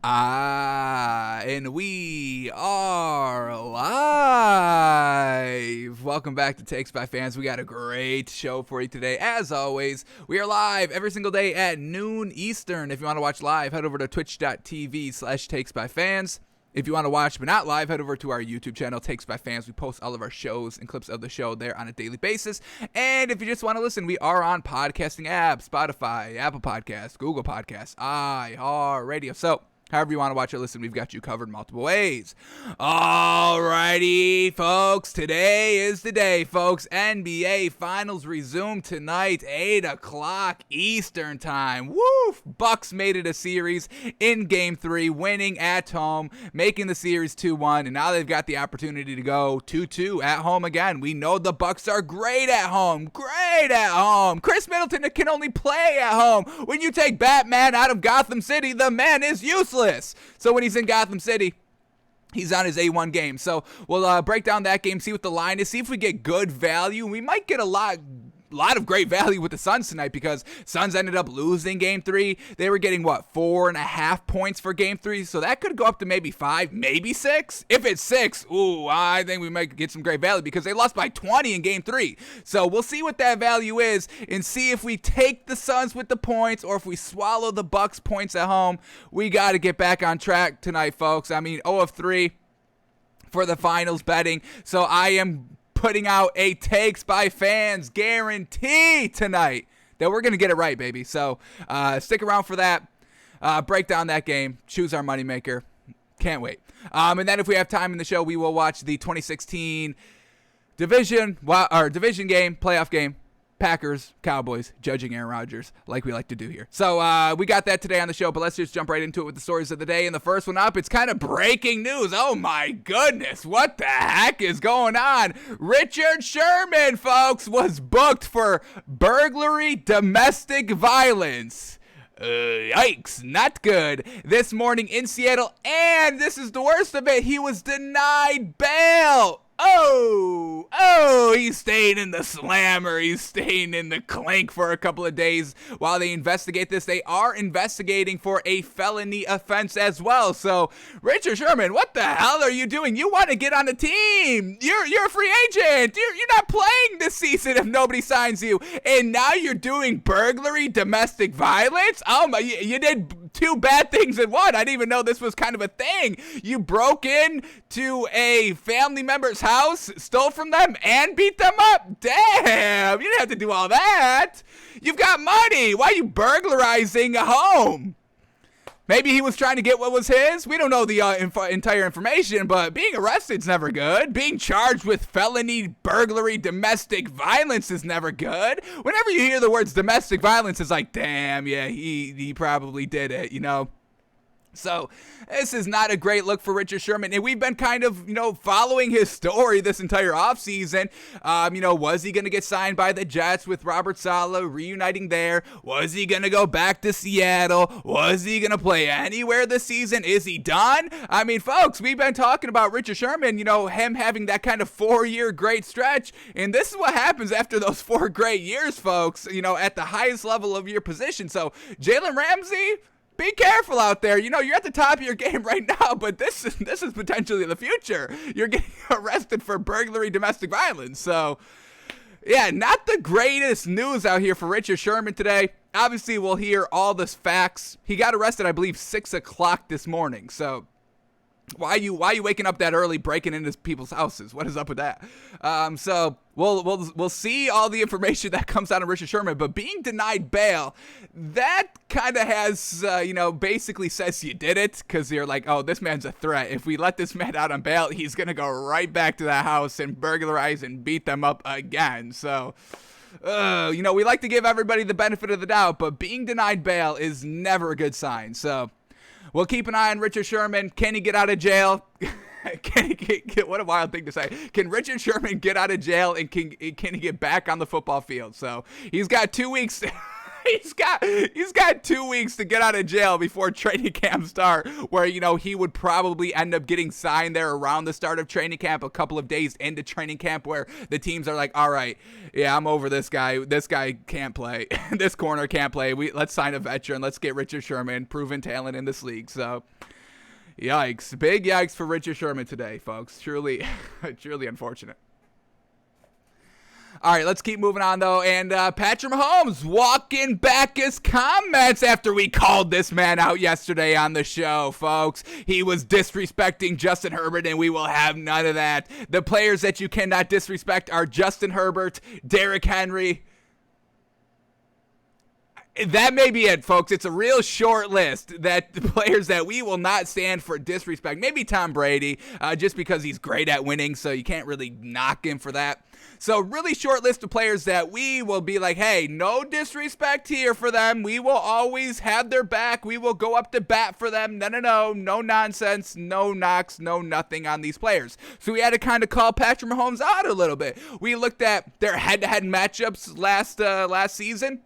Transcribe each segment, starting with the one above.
And we are live. Welcome back to Takes by Fans. We got a great show for you today. As always, we are live every single day at noon Eastern. If you want to watch live, head over to twitch.tv/takesbyfans. If you want to watch but not live, head over to our YouTube channel, Takes by Fans. We post all of our shows and clips of the show there on a daily basis. And if you just want to listen, we are on podcasting apps, Spotify, Apple Podcasts, Google Podcasts, iHeartRadio. So however you want to watch or listen, we've got you covered multiple ways. Alrighty, folks. Today is the day, folks. NBA Finals resume tonight, 8 o'clock Eastern Time. Woof! Bucks made it a series in Game 3, winning at home, making the series 2-1, and now they've got the opportunity to go 2-2 at home again. We know the Bucks are great at home. Great at home. Chris Middleton can only play at home. When you take Batman out of Gotham City, the man is useless. So when he's in Gotham City, he's on his A1 game. So we'll break down that game, see what the line is, see if we get good value. We might get a lot of great value with the Suns tonight because Suns ended up losing Game 3. They were getting, 4.5 points for Game 3. So that could go up to maybe 5, maybe 6. If it's 6, I think we might get some great value because they lost by 20 in Game 3. So we'll see what that value is and see if we take the Suns with the points or if we swallow the Bucks points at home. We got to get back on track tonight, folks. I mean, 0 of 3 for the finals betting. So I am putting out a Takes by Fans guarantee tonight that we're going to get it right, baby. So stick around for that. Break down that game. Choose our moneymaker. Can't wait. And then if we have time in the show, we will watch the 2016 division game, playoff game. Packers, Cowboys, judging Aaron Rodgers like we like to do here. So we got that today on the show, but let's just jump right into it with the stories of the day. And the first one up, it's kind of breaking news. Oh my goodness, what the heck is going on? Richard Sherman, folks, was booked for burglary, domestic violence. Yikes, not good. This morning in Seattle, and this is the worst of it, he was denied bail. He's staying in the slammer. He's staying in the clink for a couple of days while they investigate this. They are investigating for a felony offense as well. So, Richard Sherman, what the hell are you doing? You want to get on the team. You're a free agent. You're not playing this season if nobody signs you. And now you're doing burglary, domestic violence? Oh my, you did two bad things in one. I didn't even know this was kind of a thing. You broke in to a family member's house, stole from them, and beat them up? Damn, you didn't have to do all that. You've got money. Why are you burglarizing a home? Maybe he was trying to get what was his. We don't know the entire information, but being arrested's never good. Being charged with felony, burglary, domestic violence is never good. Whenever you hear the words domestic violence, it's like, damn, yeah, he probably did it, you know? So this is not a great look for Richard Sherman. And we've been kind of, following his story this entire offseason. Was he going to get signed by the Jets with Robert Saleh reuniting there? Was he going to go back to Seattle? Was he going to play anywhere this season? Is he done? I mean, folks, we've been talking about Richard Sherman, him having that kind of 4-year great stretch. And this is what happens after those 4 great years, folks, at the highest level of your position. So Jalen Ramsey, be careful out there. You're at the top of your game right now, but this is potentially the future. You're getting arrested for burglary, domestic violence. So, yeah, not the greatest news out here for Richard Sherman today. Obviously, we'll hear all the facts. He got arrested, I believe, 6 o'clock this morning. So why are you waking up that early, breaking into people's houses? What is up with that? So we'll see all the information that comes out of Richard Sherman. But being denied bail, that kind of has basically says you did it, because you're like, oh, this man's a threat. If we let this man out on bail, he's gonna go right back to the house and burglarize and beat them up again. So we like to give everybody the benefit of the doubt, but being denied bail is never a good sign. So we'll keep an eye on Richard Sherman. Can he get out of jail? Can he get what a wild thing to say. Can Richard Sherman get out of jail, and can he get back on the football field? So he's got 2 weeks. he's got 2 weeks to get out of jail before training camp start, where, you know, he would probably end up getting signed there around the start of training camp, a couple of days into training camp, where the teams are like, all right, yeah, I'm over this guy. This guy can't play. This corner can't play. Let's sign a veteran. Let's get Richard Sherman, proven talent in this league. So, yikes. Big yikes for Richard Sherman today, folks. Truly, truly unfortunate. All right, let's keep moving on, though. And Patrick Mahomes walking back his comments after we called this man out yesterday on the show, folks. He was disrespecting Justin Herbert, and we will have none of that. The players that you cannot disrespect are Justin Herbert, Derrick Henry. That may be it, folks. It's a real short list that the players that we will not stand for disrespect. Maybe Tom Brady, just because he's great at winning, so you can't really knock him for that. So really short list of players that we will be like, hey, no disrespect here for them. We will always have their back. We will go up to bat for them. No nonsense, no knocks, no nothing on these players. So we had to kind of call Patrick Mahomes out a little bit. We looked at their head-to-head matchups last season.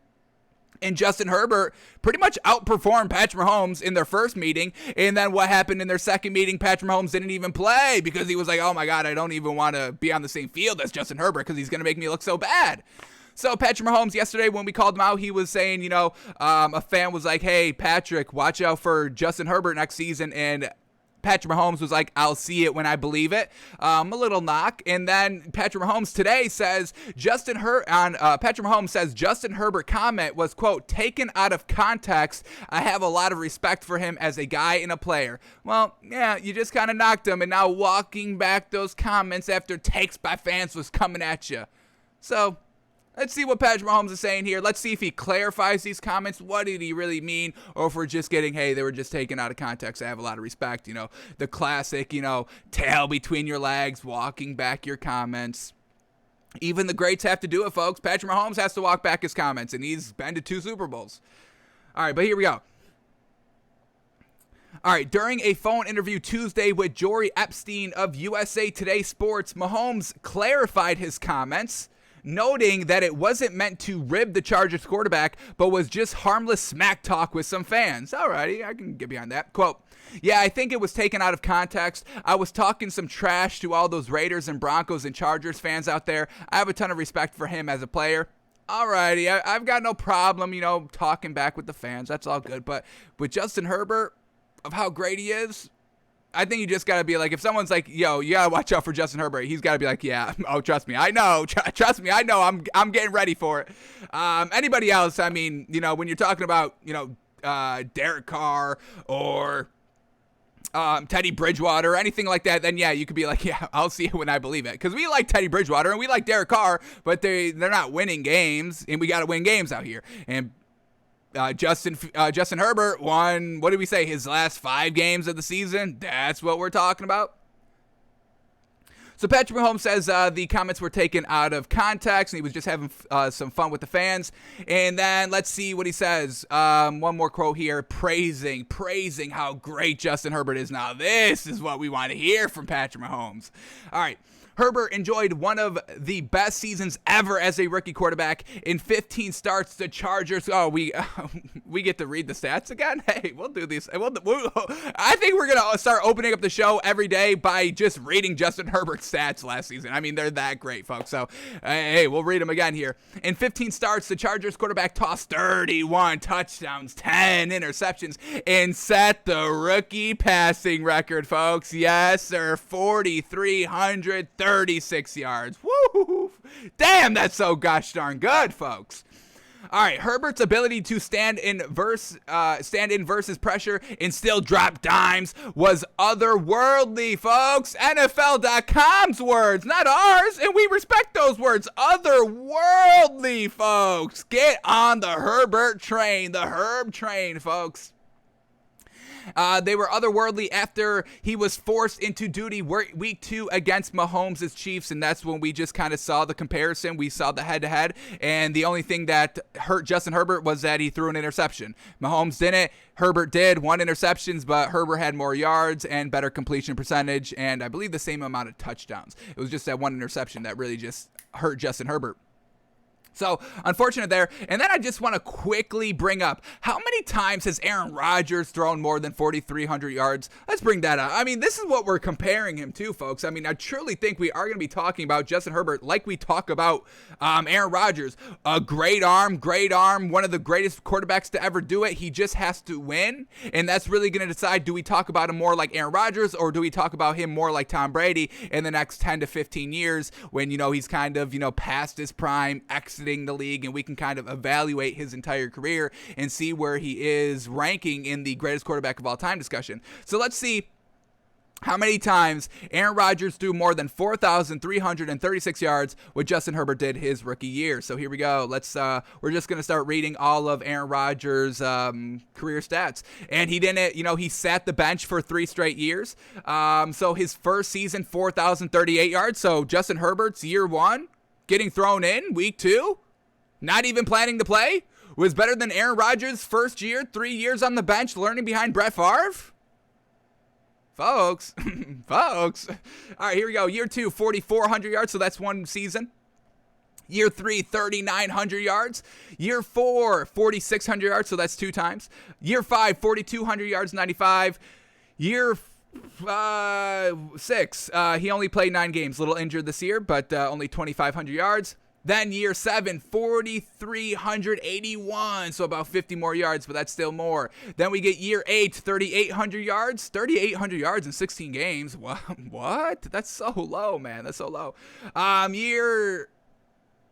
And Justin Herbert pretty much outperformed Patrick Mahomes in their first meeting. And then what happened in their second meeting, Patrick Mahomes didn't even play because he was like, oh my God, I don't even want to be on the same field as Justin Herbert because he's going to make me look so bad. So Patrick Mahomes yesterday, when we called him out, he was saying, a fan was like, hey, Patrick, watch out for Justin Herbert next season. And Patrick Mahomes was like, I'll see it when I believe it. A little knock. And then Patrick Mahomes today says Patrick Mahomes says Justin Herbert comment was, quote, taken out of context. I have a lot of respect for him as a guy and a player. Well, yeah, you just kind of knocked him, and now walking back those comments after takes by fans was coming at you. So let's see what Patrick Mahomes is saying here. Let's see if he clarifies these comments. What did he really mean? Or if we're just getting, hey, they were just taken out of context. I have a lot of respect. The classic, tail between your legs, walking back your comments. Even the greats have to do it, folks. Patrick Mahomes has to walk back his comments, and he's been to 2 Super Bowls. All right, but here we go. All right, during a phone interview Tuesday with Jory Epstein of USA Today Sports, Mahomes clarified his comments, noting that it wasn't meant to rib the Chargers quarterback, but was just harmless smack talk with some fans. Alrighty, I can get behind that. Quote, yeah, I think it was taken out of context. I was talking some trash to all those Raiders and Broncos and Chargers fans out there. I have a ton of respect for him as a player. Alrighty, I've got no problem, talking back with the fans. That's all good. But with Justin Herbert, of how great he is, I think you just got to be like, if someone's like, yo, you got to watch out for Justin Herbert, he's got to be like, yeah, oh, trust me, I know, trust me, I know, I'm getting ready for it. Anybody else, I mean, when you're talking about, Derek Carr or Teddy Bridgewater or anything like that, then yeah, you could be like, yeah, I'll see it when I believe it. Because we like Teddy Bridgewater and we like Derek Carr, but they're not winning games, and we got to win games out here. And Justin Herbert won, what did we say, his last 5 games of the season? That's what we're talking about. So Patrick Mahomes says the comments were taken out of context, and he was just having some fun with the fans. And then let's see what he says. One more quote here, praising how great Justin Herbert is now. This is what we want to hear from Patrick Mahomes. All right. Herbert enjoyed one of the best seasons ever as a rookie quarterback. In 15 starts, the Chargers. Oh, we get to read the stats again. Hey, we'll do these. I think we're gonna start opening up the show every day by just reading Justin Herbert's stats last season. I mean, they're that great, folks. So, hey, we'll read them again here. In 15 starts, the Chargers quarterback tossed 31 touchdowns, 10 interceptions, and set the rookie passing record, folks. Yes, sir, 4,336 yards. Woo! Damn, that's so gosh darn good, folks. All right, Herbert's ability to stand in versus pressure and still drop dimes was otherworldly, folks. NFL.com's words, not ours, and we respect those words. Otherworldly, folks. Get on the Herbert train, the Herb train, folks. They were otherworldly after he was forced into duty week 2 against Mahomes' Chiefs, and that's when we just kind of saw the comparison. We saw the head-to-head, and the only thing that hurt Justin Herbert was that he threw an interception. Mahomes didn't. Herbert did. 1 interceptions, but Herbert had more yards and better completion percentage, and I believe the same amount of touchdowns. It was just that 1 interception that really just hurt Justin Herbert. So, unfortunate there. And then I just want to quickly bring up, how many times has Aaron Rodgers thrown more than 4,300 yards? Let's bring that up. I mean, this is what we're comparing him to, folks. I mean, I truly think we are going to be talking about Justin Herbert like we talk about Aaron Rodgers. A great arm, one of the greatest quarterbacks to ever do it. He just has to win. And that's really going to decide, do we talk about him more like Aaron Rodgers, or do we talk about him more like Tom Brady in the next 10 to 15 years when, he's kind of, past his prime, exiting the league, and we can kind of evaluate his entire career and see where he is ranking in the greatest quarterback of all time discussion. So let's see how many times Aaron Rodgers threw more than 4,336 yards what Justin Herbert did his rookie year. So here we go. We're just going to start reading all of Aaron Rodgers' career stats. And he didn't, he sat the bench for 3 straight years. So his first season, 4,038 yards. So Justin Herbert's year 1, getting thrown in week 2, not even planning to play, was better than Aaron Rodgers' first year, 3 years on the bench, learning behind Brett Favre? Folks. All right, here we go. Year 2, 4,400 yards, so that's 1 season. Year 3, 3,900 yards. Year 4, 4,600 yards, so that's 2 times. Year 5, 4,200 yards, 95. Year 6, he only played 9 games, a little injured this year, but only 2,500 yards. Then year 7, 4,381, so about 50 more yards, but that's still more. Then we get year 8, 3,800 yards. 3,800 yards in 16 games. What? That's so low, man. That's so low. Year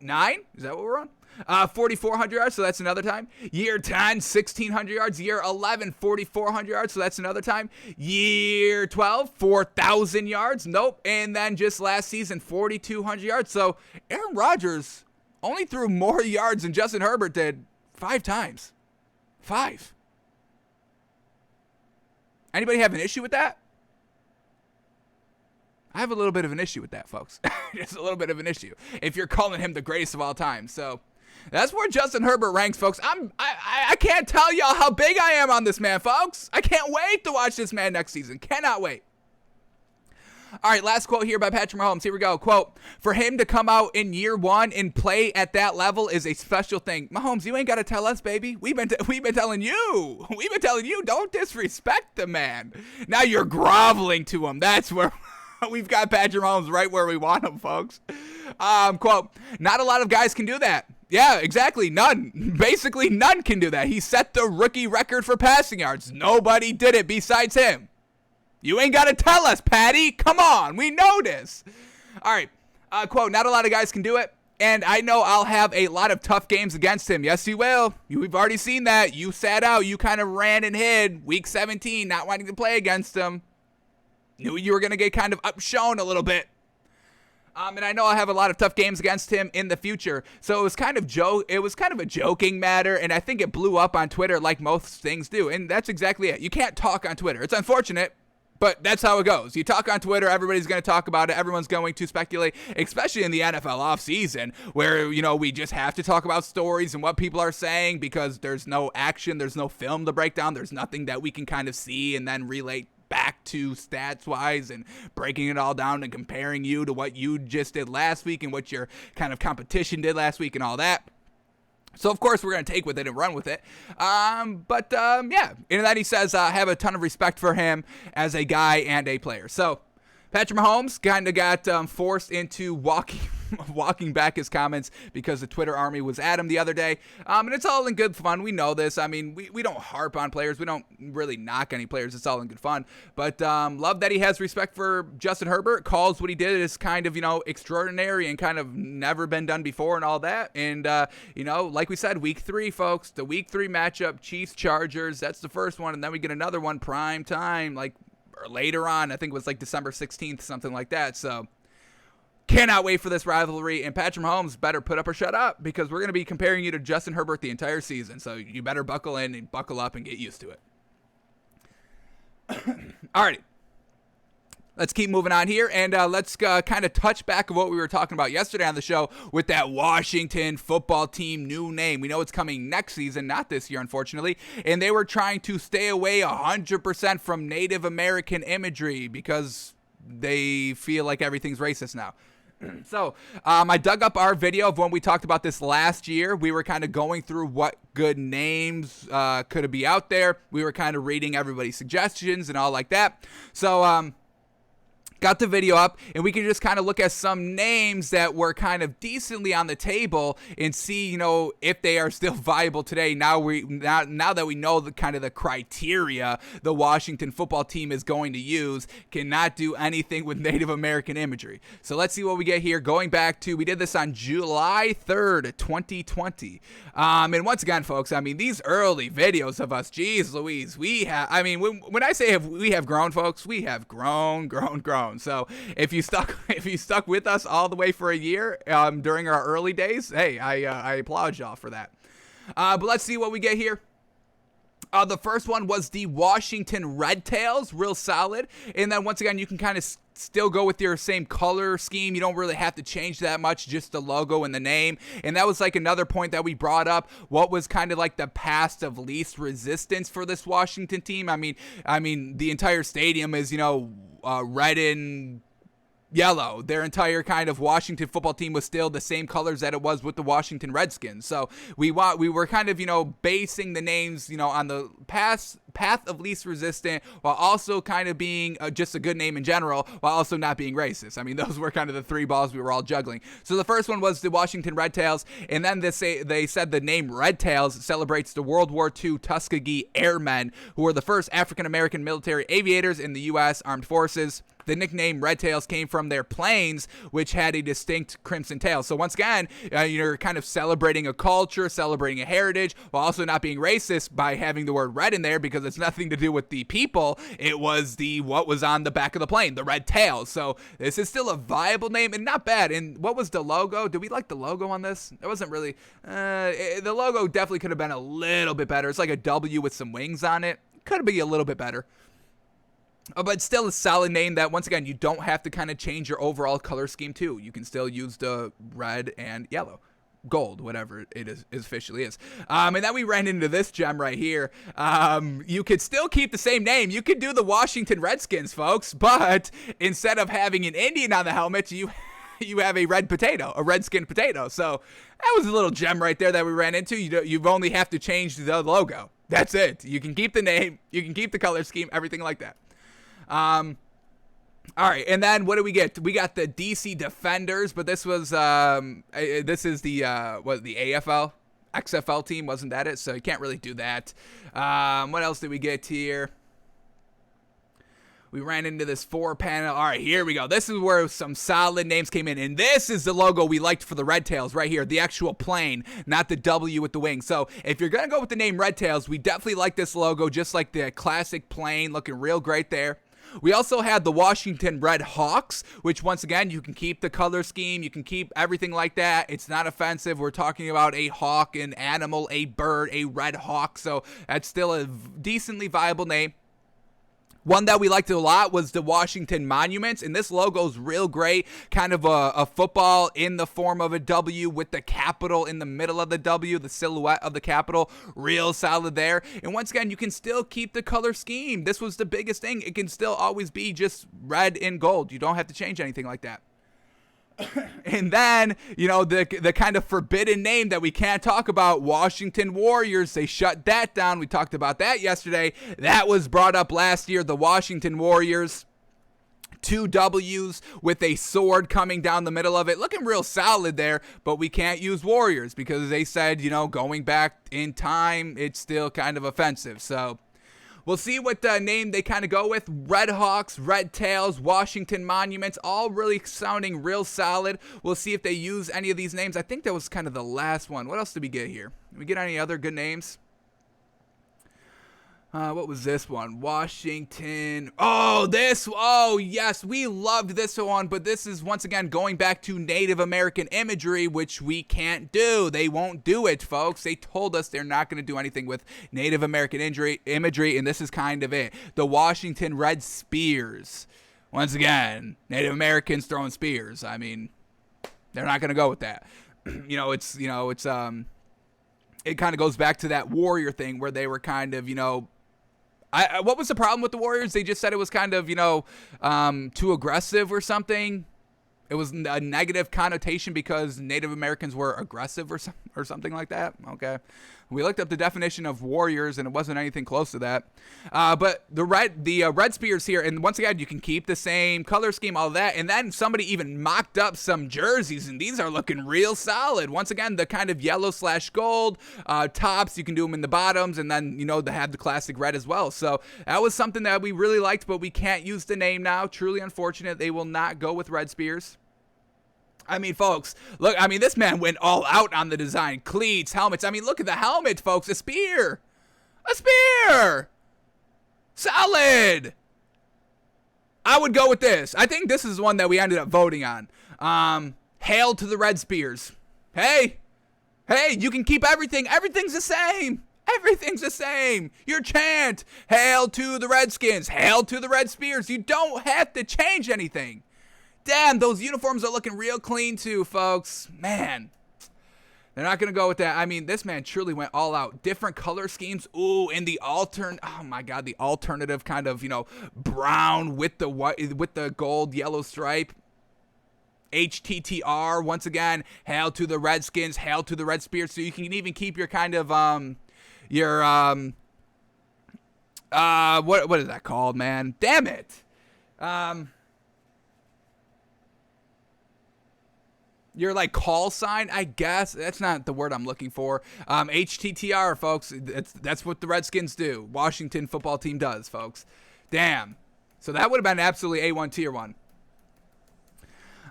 9, is that what we're on? 4,400 yards, so that's another time. Year 10, 1,600 yards. Year 11, 4,400 yards, so that's another time. Year 12, 4,000 yards. Nope. And then just last season, 4,200 yards. So Aaron Rodgers only threw more yards than Justin Herbert did 5 times. 5. Anybody have an issue with that? I have a little bit of an issue with that, folks. Just a little bit of an issue if you're calling him the greatest of all time. So that's where Justin Herbert ranks, folks. I can't tell y'all how big I am on this man, folks. I can't wait to watch this man next season. Cannot wait. All right, last quote here by Patrick Mahomes. Here we go. Quote, for him to come out in year 1 and play at that level is a special thing. Mahomes, you ain't got to tell us, baby. We've been telling you. We've been telling you, don't disrespect the man. Now you're groveling to him. That's where we've got Patrick Mahomes right where we want him, folks. Quote, not a lot of guys can do that. Yeah, exactly. None. Basically, none can do that. He set the rookie record for passing yards. Nobody did it besides him. You ain't got to tell us, Patty. Come on. We know this. All right. Quote, not a lot of guys can do it. And I know I'll have a lot of tough games against him. Yes, you will. We've already seen that. You sat out. You kind of ran and hid week 17, not wanting to play against him. Knew you were going to get kind of upshown a little bit. And I know I have a lot of tough games against him in the future. So it was kind of a joking matter, and I think it blew up on Twitter like most things do. And that's exactly it. You can't talk on Twitter. It's unfortunate, but that's how it goes. You talk on Twitter, everybody's going to talk about it. Everyone's going to speculate, especially in the NFL offseason, where, we just have to talk about stories and what people are saying because there's no action, there's no film to break down, there's nothing that we can kind of see and then relate back to stats-wise and breaking it all down and comparing you to what you just did last week and what your kind of competition did last week and all that. So, of course, we're going to take with it and run with it. Yeah. And then he says, I have a ton of respect for him as a guy and a player. So, Patrick Mahomes kind of got forced into walking back his comments because the Twitter army was at him the other day. And it's all in good fun. We know this. I mean, we don't harp on players. We don't really knock any players. It's all in good fun. But love that he has respect for Justin Herbert, calls what he did as kind of, extraordinary and kind of never been done before and all that. And, like we said, week 3, folks, the week 3 matchup, Chiefs-Chargers, that's the first one. And then we get another one prime time, like later on. I think it was like December 16th, something like that. So cannot wait for this rivalry, and Patrick Mahomes better put up or shut up because we're going to be comparing you to Justin Herbert the entire season, so you better buckle in and buckle up and get used to it. Alrighty. Let's keep moving on here, and let's kind of touch back of what we were talking about yesterday on the show with that Washington football team new name. We know it's coming next season, not this year, unfortunately, and they were trying to stay away 100% from Native American imagery because they feel like everything's racist now. So I dug up our video of when we talked about this last year. We were kind of going through what good names could be out there. We were kind of reading everybody's suggestions and all like that. So got the video up, and we can just kind of look at some names that were kind of decently on the table and see, if they are still viable today. Now that we know the kind of the criteria the Washington football team is going to use, cannot do anything with Native American imagery. So let's see what we get here. Going back to, we did this on July 3rd, 2020. And once again, folks, these early videos of us, geez Louise, we have, when I say we have grown, folks, we have grown. So if you stuck with us all the way for a year during our early days, hey, I applaud y'all for that. But let's see what we get here. The first one was the Washington Red Tails, real solid. And then once again, you can kind of still go with your same color scheme. You don't really have to change that much, just the logo and the name. And that was like another point that we brought up. What was kind of like the path of least resistance for this Washington team? I mean, the entire stadium is, red and yellow. Their entire kind of Washington football team was still the same colors that it was with the Washington Redskins. So we were kind of, basing the names, on the path of least resistant, while also kind of being just a good name in general, while also not being racist. Those were kind of the three balls we were all juggling. So the first one was the Washington Red Tails, and then they said the name Red Tails celebrates the World War II Tuskegee Airmen, who were the first African-American military aviators in the U.S. Armed Forces. The nickname Red Tails came from their planes, which had a distinct crimson tail. So once again, you're kind of celebrating a culture, celebrating a heritage, while also not being racist by having the word red in there, because it's nothing to do with the people. It was what was on the back of the plane, the Red Tails. So this is still a viable name and not bad. And what was the logo? Did we like the logo on this? It wasn't really. The logo definitely could have been a little bit better. It's like a W with some wings on it. Could be a little bit better. But still a solid name that, once again, you don't have to kind of change your overall color scheme too. You can still use the red and yellow, gold, whatever it is officially is. And then we ran into this gem right here. You could still keep the same name. You could do the Washington Redskins, folks, but instead of having an Indian on the helmet, you have a redskin potato. So that was a little gem right there that we ran into. You only have to change the logo. That's it. You can keep the name. You can keep the color scheme, everything like that. All right, and then what do we get? We got the DC Defenders, but this is the AFL, XFL team, wasn't that it? So you can't really do that. What else did we get here? We ran into this 4-panel. All right, here we go. This is where some solid names came in. And this is the logo we liked for the Red Tails right here. The actual plane, not the W with the wings. So if you're going to go with the name Red Tails, we definitely like this logo, just like the classic plane, looking real great there. We also had the Washington Red Hawks, which once again, you can keep the color scheme. You can keep everything like that. It's not offensive. We're talking about a hawk, an animal, a bird, a red hawk. So that's still a decently viable name. One that we liked a lot was the Washington Monuments, and this logo's real great. Kind of a football in the form of a W with the capital in the middle of the W, the silhouette of the capital, real solid there. And once again, you can still keep the color scheme. This was the biggest thing. It can still always be just red and gold. You don't have to change anything like that. And then, the kind of forbidden name that we can't talk about, Washington Warriors, they shut that down. We talked about that yesterday. That was brought up last year, the Washington Warriors. 2 W's with a sword coming down the middle of it. Looking real solid there, but we can't use Warriors because they said, going back in time, it's still kind of offensive. So we'll see what name they kind of go with. Red Hawks, Red Tails, Washington Monuments, all really sounding real solid. We'll see if they use any of these names. I think that was kind of the last one. What else did we get here? Did we get any other good names? What was this one? Washington. Oh, yes, we loved this one, but this is once again going back to Native American imagery, which we can't do. They won't do it, folks. They told us they're not going to do anything with Native American imagery, and this is kind of it. The Washington Red Spears. Once again, Native Americans throwing spears. They're not going to go with that. It kind of goes back to that warrior thing where they were kind of, what was the problem with the Warriors? They just said it was kind of, too aggressive or something. it was a negative connotation because Native Americans were aggressive or something like that. Okay. We looked up the definition of warriors, and it wasn't anything close to that. But the red spears here, and once again, you can keep the same color scheme, all that. And then somebody even mocked up some jerseys, and these are looking real solid. Once again, the kind of yellow/gold tops, you can do them in the bottoms, and then, they have the classic red as well. So that was something that we really liked, but we can't use the name now. Truly unfortunate. They will not go with red spears. I mean, folks, look, this man went all out on the design. Cleats, helmets. Look at the helmet, folks. A spear. A spear. Solid. I would go with this. I think this is one that we ended up voting on. Hail to the red spears. Hey, you can keep everything. Everything's the same. Everything's the same. Your chant, hail to the Redskins. Hail to the red spears. You don't have to change anything. Damn, those uniforms are looking real clean too, folks. Man, they're not going to go with that. This man truly went all out. Different color schemes. Ooh, and the oh my God, the alternative kind of, brown with the white, with the gold yellow stripe. HTTR, once again, hail to the Redskins, hail to the red spears. So you can even keep your kind of, what is that called, man? Damn it. Your call sign, I guess. That's not the word I'm looking for. HTTR, folks. That's what the Redskins do. Washington football team does, folks. Damn. So that would have been absolutely A1 tier 1.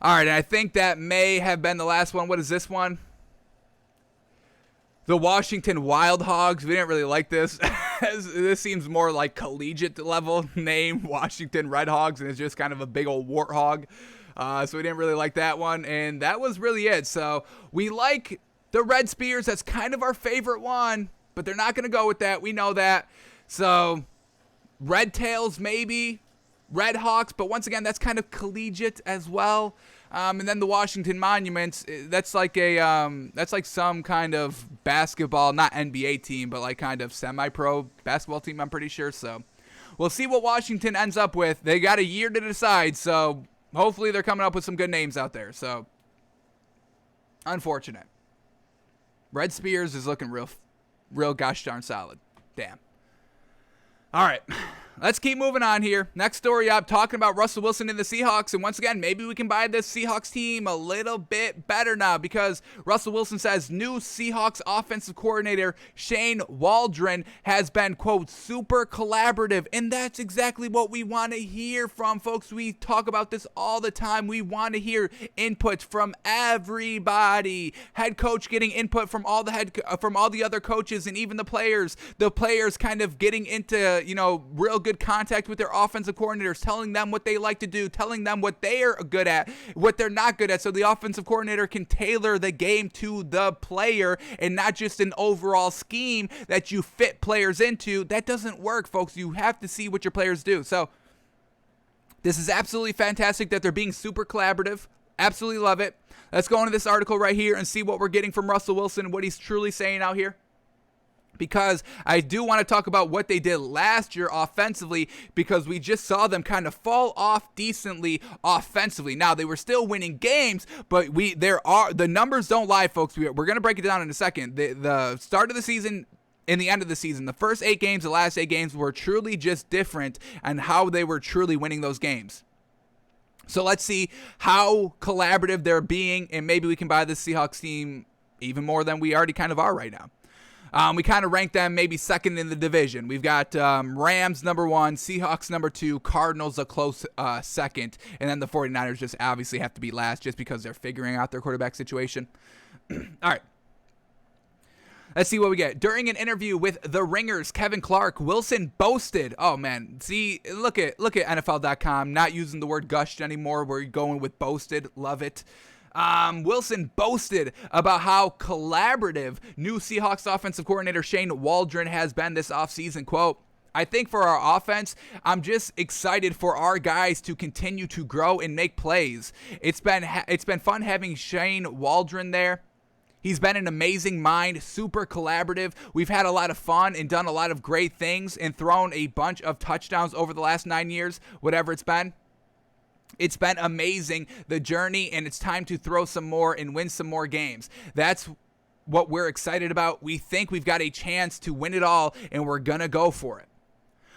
All right, and I think that may have been the last one. What is this one? The Washington Wild Hogs. We didn't really like this. This seems more like collegiate level name, Washington Red Hogs, and it's just kind of a big old warthog. So we didn't really like that one, and that was really it. So we like the red spears. That's kind of our favorite one, but they're not going to go with that. We know that. So red tails, maybe. Red Hawks, but once again, that's kind of collegiate as well. And then the Washington Monuments, that's like some kind of basketball, not NBA team, but kind of semi-pro basketball team, I'm pretty sure. So we'll see what Washington ends up with. They got a year to decide, so hopefully they're coming up with some good names out there. So, unfortunate. Red Spears is looking real gosh darn solid. Damn. All right. Let's keep moving on here. Next story up, talking about Russell Wilson and the Seahawks. And once again, maybe we can buy this Seahawks team a little bit better now because Russell Wilson says new Seahawks offensive coordinator Shane Waldron has been, quote, super collaborative. And that's exactly what we want to hear from, folks. We talk about this all the time. We want to hear input from everybody. Head coach getting input from all the other coaches and even the players. The players kind of getting into, real good contact with their offensive coordinators, telling them what they like to do, telling them what they are good at, what they're not good at, so the offensive coordinator can tailor the game to the player and not just an overall scheme that you fit players into. That doesn't work, folks. You have to see what your players do. So this is absolutely fantastic that they're being super collaborative. Absolutely love it. Let's go into this article right here and see what we're getting from Russell Wilson and what he's truly saying out here. Because I do want to talk about what they did last year offensively, because we just saw them kind of fall off decently offensively. Now, they were still winning games, but the numbers don't lie, folks. We're going to break it down in a second. The start of the season and the end of the season, the first 8 games, the last 8 games were truly just different and how they were truly winning those games. So let's see how collaborative they're being, and maybe we can buy this Seahawks team even more than we already kind of are right now. We kind of rank them maybe second in the division. We've got Rams number 1, Seahawks number 2, Cardinals a close second, and then the 49ers just obviously have to be last just because they're figuring out their quarterback situation. All right. Let's see what we get. During an interview with The Ringer's Kevin Clark, Wilson boasted. Oh, man. See, look at NFL.com. Not using the word gushed anymore. We're going with boasted. Love it. Wilson boasted about how collaborative new Seahawks offensive coordinator Shane Waldron has been this offseason. Quote, I think for our offense, I'm just excited for our guys to continue to grow and make plays. It's been fun having Shane Waldron there. He's been an amazing mind, super collaborative. We've had a lot of fun and done a lot of great things and thrown a bunch of touchdowns over the last 9 years, whatever it's been. It's been amazing, the journey, and it's time to throw some more and win some more games. That's what we're excited about. We think we've got a chance to win it all, and we're going to go for it.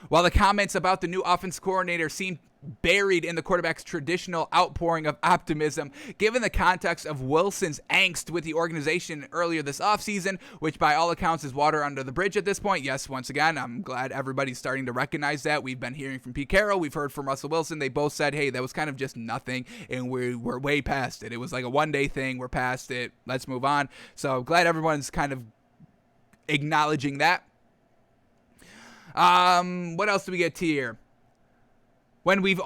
While the comments about the new offensive coordinator seem buried in the quarterback's traditional outpouring of optimism, given the context of Wilson's angst with the organization earlier this offseason, which by all accounts is water under the bridge at this point. Yes, once again, I'm glad everybody's starting to recognize that. We've been hearing from Pete Carroll. We've heard from Russell Wilson. They both said, hey, that was kind of just nothing, and we're way past it. It was like a one-day thing. We're past it. Let's move on. So glad everyone's kind of acknowledging that. What else do we get here? When we've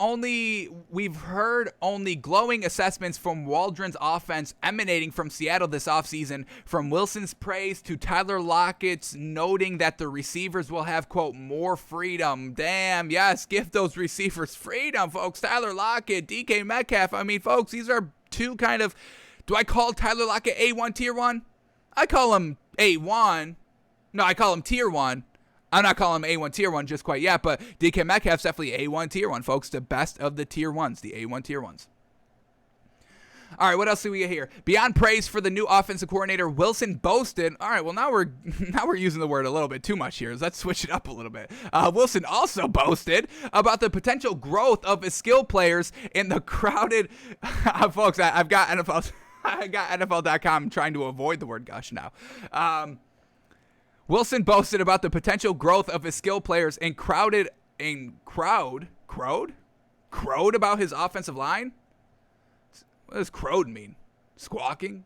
heard only glowing assessments from Waldron's offense emanating from Seattle this offseason, from Wilson's praise to Tyler Lockett's noting that the receivers will have, quote, more freedom. Damn, yes, give those receivers freedom, folks. Tyler Lockett, DK Metcalf. I mean, folks, these are two kind of, do I call Tyler Lockett A1 Tier 1? I call him A1. No, I call him Tier 1. I'm not calling him A1 Tier 1 just quite yet, but DK Metcalf's definitely A1 Tier 1, folks. The best of the Tier 1s, the A1 Tier 1s. All right, what else do we get here? Beyond praise for the new offensive coordinator, Wilson boasted. All right, well, now we're using the word a little bit too much here. Let's switch it up a little bit. Wilson also boasted about the potential growth of his skill players in the crowded. Folks, I've got NFL. I got NFL.com trying to avoid the word gush now. Wilson boasted about the potential growth of his skill players and crowed about his offensive line? What does crowed mean? Squawking?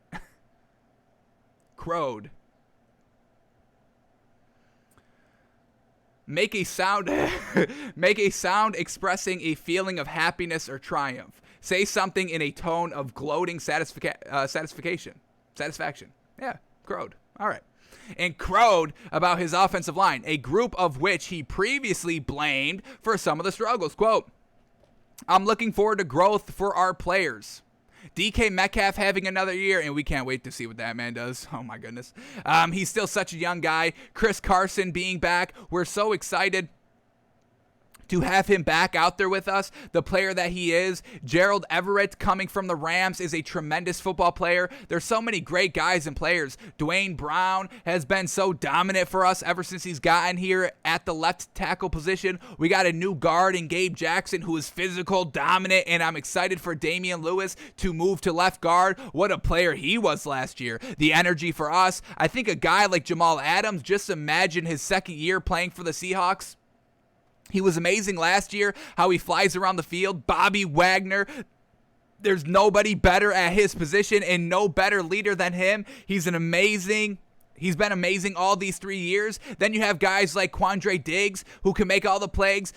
Crowed. Make a sound expressing a feeling of happiness or triumph. Say something in a tone of gloating satisfaction. Yeah, crowed. All right. And crowed about his offensive line, a group of which he previously blamed for some of the struggles. Quote, I'm looking forward to growth for our players. DK Metcalf having another year, and we can't wait to see what that man does. Oh, my goodness. He's still such a young guy. Chris Carson being back. We're so excited to have him back out there with us, the player that he is. Gerald Everett coming from the Rams is a tremendous football player. There's so many great guys and players. Dwayne Brown has been so dominant for us ever since he's gotten here at the left tackle position. We got a new guard in Gabe Jackson who is physical, dominant, and I'm excited for Damian Lewis to move to left guard. What a player he was last year. The energy for us. I think a guy like Jamal Adams, just imagine his second year playing for the Seahawks. He was amazing last year, how he flies around the field. Bobby Wagner, there's nobody better at his position and no better leader than him. He's been amazing all these 3 years. Then you have guys like Quandre Diggs who can make all the plays.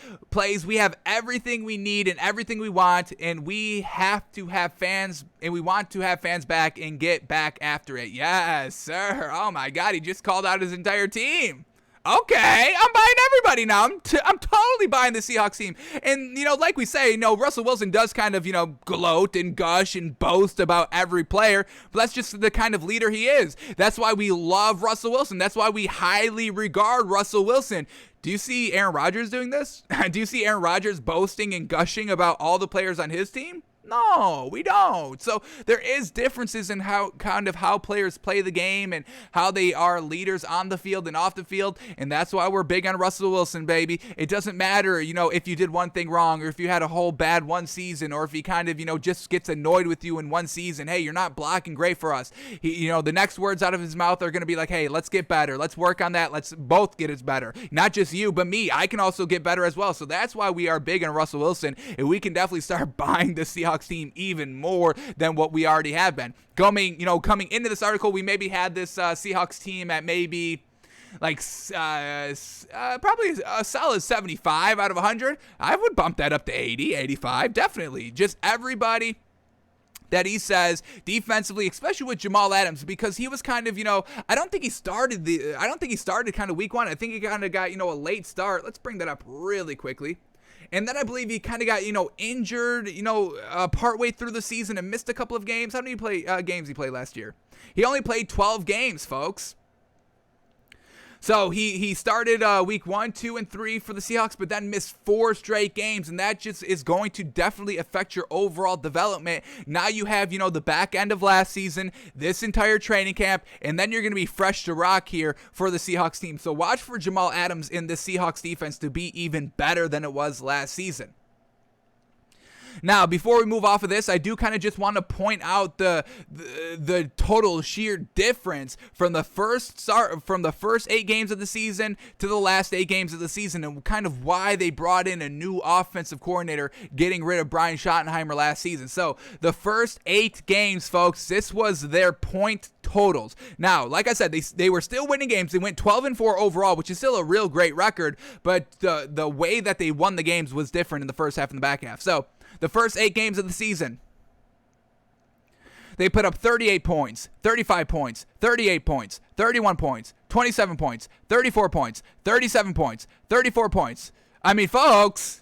We have everything we need and everything we want, and we have to have fans, and we want to have fans back and get back after it. Yes, sir. Oh, my God. He just called out his entire team. Okay, I'm buying everybody now. I'm totally buying the Seahawks team. And, like we say, Russell Wilson does kind of, gloat and gush and boast about every player. But that's just the kind of leader he is. That's why we love Russell Wilson. That's why we highly regard Russell Wilson. Do you see Aaron Rodgers doing this? Do you see Aaron Rodgers boasting and gushing about all the players on his team? No, we don't. So there is differences in how players play the game and how they are leaders on the field and off the field, and that's why we're big on Russell Wilson, baby. It doesn't matter, if you did one thing wrong or if you had a whole bad one season or if he kind of, just gets annoyed with you in one season. Hey, you're not blocking great for us. The next words out of his mouth are going to be like, hey, let's get better. Let's work on that. Let's both get it better. Not just you, but me. I can also get better as well. So that's why we are big on Russell Wilson, and we can definitely start buying the Seahawks team even more than what we already have been. Coming into this article, we maybe had this Seahawks team at maybe like probably a solid 75 out of 100. I would bump that up to 80, 85, definitely. Just everybody that he says defensively, especially with Jamal Adams, because he was kind of, I don't think he started kind of week one. I think he kind of got, a late start. Let's bring that up really quickly. And then I believe he kind of got, injured, partway through the season and missed a couple of games. How many games he played last year? He only played 12 games, folks. So he started week 1, 2, and 3 for the Seahawks, but then missed 4 straight games, and that just is going to definitely affect your overall development. Now you have, the back end of last season, this entire training camp, and then you're going to be fresh to rock here for the Seahawks team. So watch for Jamal Adams in this Seahawks defense to be even better than it was last season. Now, before we move off of this, I do kind of just want to point out the total sheer difference from the first 8 games of the season to the last 8 games of the season, and kind of why they brought in a new offensive coordinator, getting rid of Brian Schottenheimer last season. So the first 8 games, folks, this was their point totals. Now, like I said, they were still winning games. They went 12-4 overall, which is still a real great record, but the way that they won the games was different in the first half and the back half. So the first 8 games of the season, they put up 38 points, 35 points, 38 points, 31 points, 27 points, 34 points, 37 points, 34 points. I mean, folks,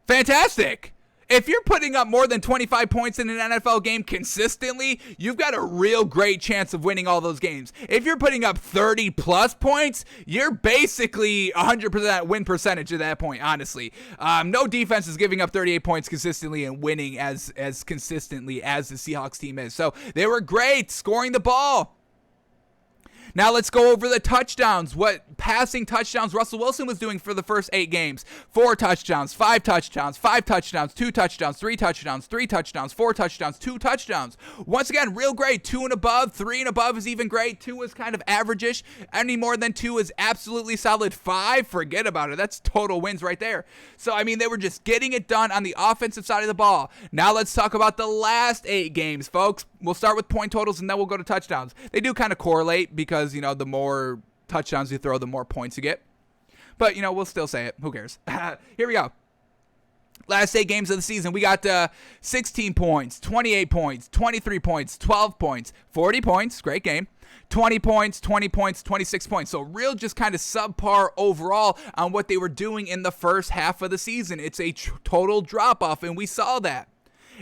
fantastic. If you're putting up more than 25 points in an NFL game consistently, you've got a real great chance of winning all those games. If you're putting up 30 plus points, you're basically 100% win percentage at that point, honestly. No defense is giving up 38 points consistently and winning as consistently as the Seahawks team is. So they were great scoring the ball. Now let's go over the touchdowns. What passing touchdowns Russell Wilson was doing for the first 8 games. 4 touchdowns, 5 touchdowns, 5 touchdowns, 2 touchdowns, 3 touchdowns, 3 touchdowns, 4 touchdowns, 2 touchdowns. Once again, real great. 2 and above, 3 and above is even great. 2 is kind of average-ish. Any more than 2 is absolutely solid. 5, forget about it. That's total wins right there. So, I mean, they were just getting it done on the offensive side of the ball. Now let's talk about the last 8 games, folks. We'll start with point totals, and then we'll go to touchdowns. They do kind of correlate because, the more touchdowns you throw, the more points you get. But, we'll still say it. Who cares? Here we go. Last 8 games of the season, we got 16 points, 28 points, 23 points, 12 points, 40 points, great game, 20 points, 20 points, 26 points. So real just kind of subpar overall on what they were doing in the first half of the season. It's a total drop-off, and we saw that.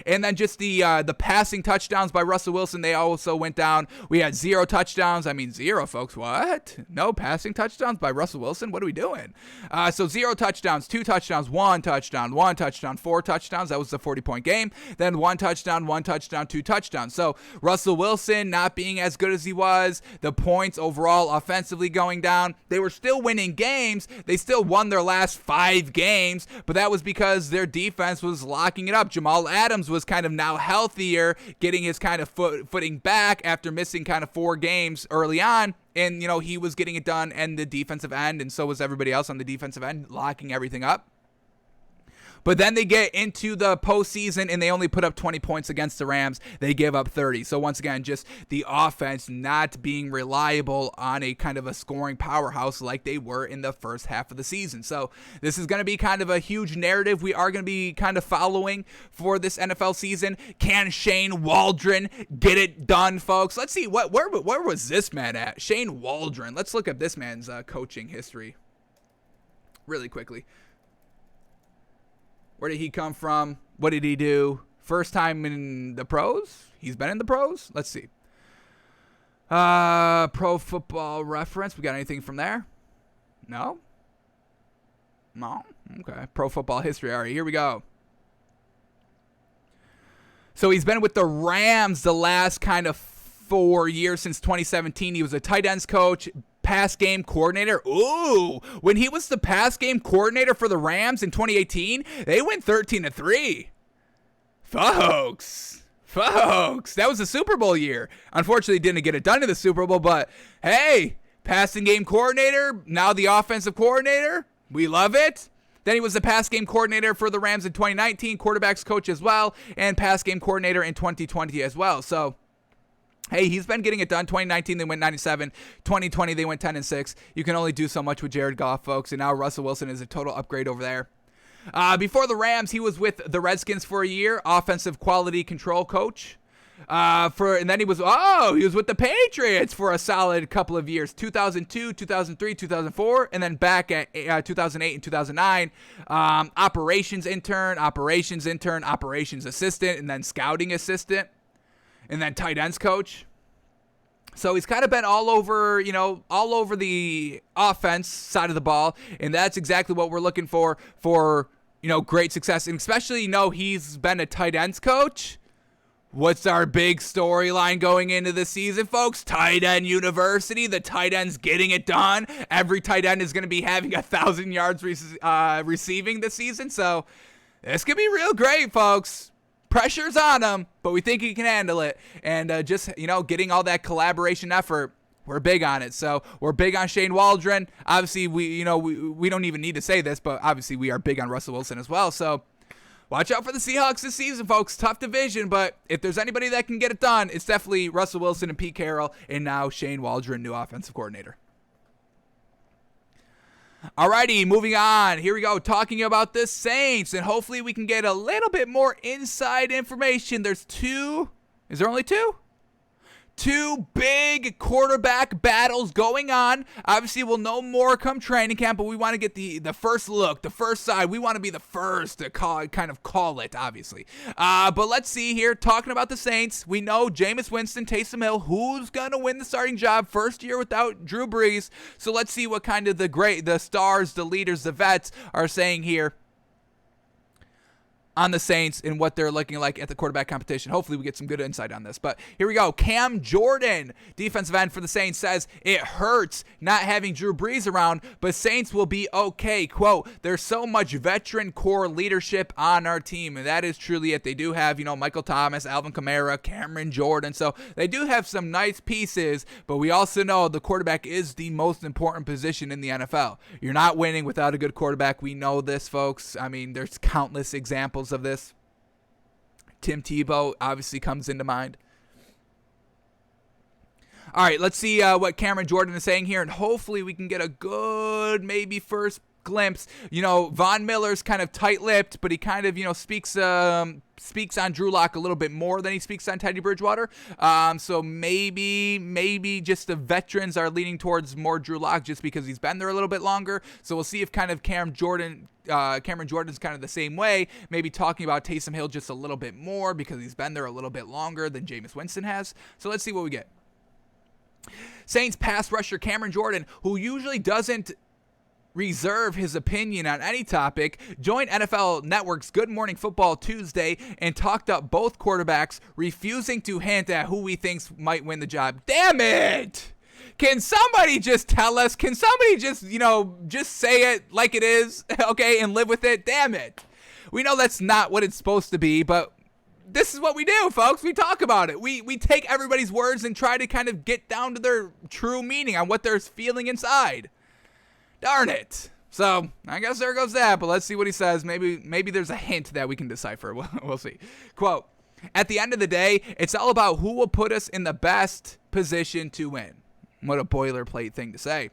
And then just the passing touchdowns by Russell Wilson, they also went down. We had 0 touchdowns. I mean, 0, folks. What? No passing touchdowns by Russell Wilson? What are we doing? So 0 touchdowns, 2 touchdowns, 1 touchdown, 1 touchdown, 4 touchdowns. That was the 40-point game. Then 1 touchdown, 1 touchdown, 2 touchdowns. So Russell Wilson not being as good as he was. The points overall offensively going down. They were still winning games. They still won their last 5 games, but that was because their defense was locking it up. Jamal Adams was kind of now healthier, getting his kind of footing back after missing kind of 4 games early on. And, he was getting it done and the defensive end, and so was everybody else on the defensive end, locking everything up. But then they get into the postseason and they only put up 20 points against the Rams. They give up 30. So once again, just the offense not being reliable on a kind of a scoring powerhouse like they were in the first half of the season. So this is going to be kind of a huge narrative we are going to be kind of following for this NFL season. Can Shane Waldron get it done, folks? Let's see, where was this man at? Shane Waldron. Let's look up this man's coaching history really quickly. Where did he come from? What did he do? First time in the pros? He's been in the pros? Let's see. Pro Football Reference. We got anything from there? No? No? Okay. Pro Football History. All right, here we go. So he's been with the Rams the last kind of 4 years since 2017. He was a tight ends coach, pass game coordinator. Ooh, when he was the pass game coordinator for the Rams in 2018, they went 13-3. Folks, that was a Super Bowl year. Unfortunately, didn't get it done in the Super Bowl, but hey, passing game coordinator, now the offensive coordinator. We love it. Then he was the pass game coordinator for the Rams in 2019, quarterbacks coach as well, and pass game coordinator in 2020 as well. So, hey, he's been getting it done. 2019, they went 9-7. 2020, they went 10-6. You can only do so much with Jared Goff, folks, and now Russell Wilson is a total upgrade over there. Before the Rams, he was with the Redskins for a year, offensive quality control coach. And then he was with the Patriots for a solid couple of years, 2002, 2003, 2004, and then back at 2008 and 2009, operations intern, operations assistant, and then scouting assistant. And then tight ends coach. So he's kind of been all over, all over the offense side of the ball, and that's exactly what we're looking for, great success. And especially, he's been a tight ends coach. What's our big storyline going into the season, folks? Tight end university. The tight end's getting it done. Every tight end is going to be having 1,000 yards receiving this season. So this could be real great, folks. Pressure's on him, but we think he can handle it. And just, getting all that collaboration effort, we're big on it. So we're big on Shane Waldron. Obviously, we don't even need to say this, but obviously we are big on Russell Wilson as well. So watch out for the Seahawks this season, folks. Tough division, but if there's anybody that can get it done, it's definitely Russell Wilson and Pete Carroll, and now Shane Waldron, new offensive coordinator. Alrighty, moving on. Here we go, talking about the Saints, and hopefully we can get a little bit more inside information. Is there only two? Two big quarterback battles going on. Obviously, we'll know more come training camp, but we want to get the first look, the first side. We want to be the first to call it, obviously. But let's see here. Talking about the Saints, we know Jameis Winston, Taysom Hill, who's going to win the starting job first year without Drew Brees. So let's see what kind of the stars, the leaders, the vets are saying here on the Saints and what they're looking like at the quarterback competition. Hopefully we get some good insight on this. But here we go. Cam Jordan, defensive end for the Saints, says it hurts not having Drew Brees around, but Saints will be okay. Quote, there's so much veteran core leadership on our team, and that is truly it. They do have, Michael Thomas, Alvin Kamara, Cameron Jordan, so they do have some nice pieces, but we also know the quarterback is the most important position in the NFL. You're not winning without a good quarterback. We know this, folks. I mean, there's countless examples of this. Tim Tebow obviously comes into mind. All right, let's see what Cameron Jordan is saying here, and hopefully we can get a good maybe first glimpse. Von Miller's kind of tight-lipped, but he kind of, speaks on Drew Lock a little bit more than he speaks on Teddy Bridgewater. So maybe just the veterans are leaning towards more Drew Lock just because he's been there a little bit longer. So we'll see if kind of Cameron Jordan's kind of the same way, maybe talking about Taysom Hill just a little bit more because he's been there a little bit longer than Jameis Winston has. So let's see what we get. Saints pass rusher Cameron Jordan, who usually doesn't reserve his opinion on any topic, joined NFL Network's Good Morning Football Tuesday and talked up both quarterbacks, refusing to hint at who he thinks might win the job. Damn it! Can somebody just tell us? Can somebody just, just say it like it is, okay, and live with it? Damn it. We know that's not what it's supposed to be, but this is what we do, folks. We talk about it. We take everybody's words and try to kind of get down to their true meaning on what they're feeling inside. Darn it. So, I guess there goes that, but let's see what he says. Maybe there's a hint that we can decipher. We'll see. Quote, at the end of the day, it's all about who will put us in the best position to win. What a boilerplate thing to say.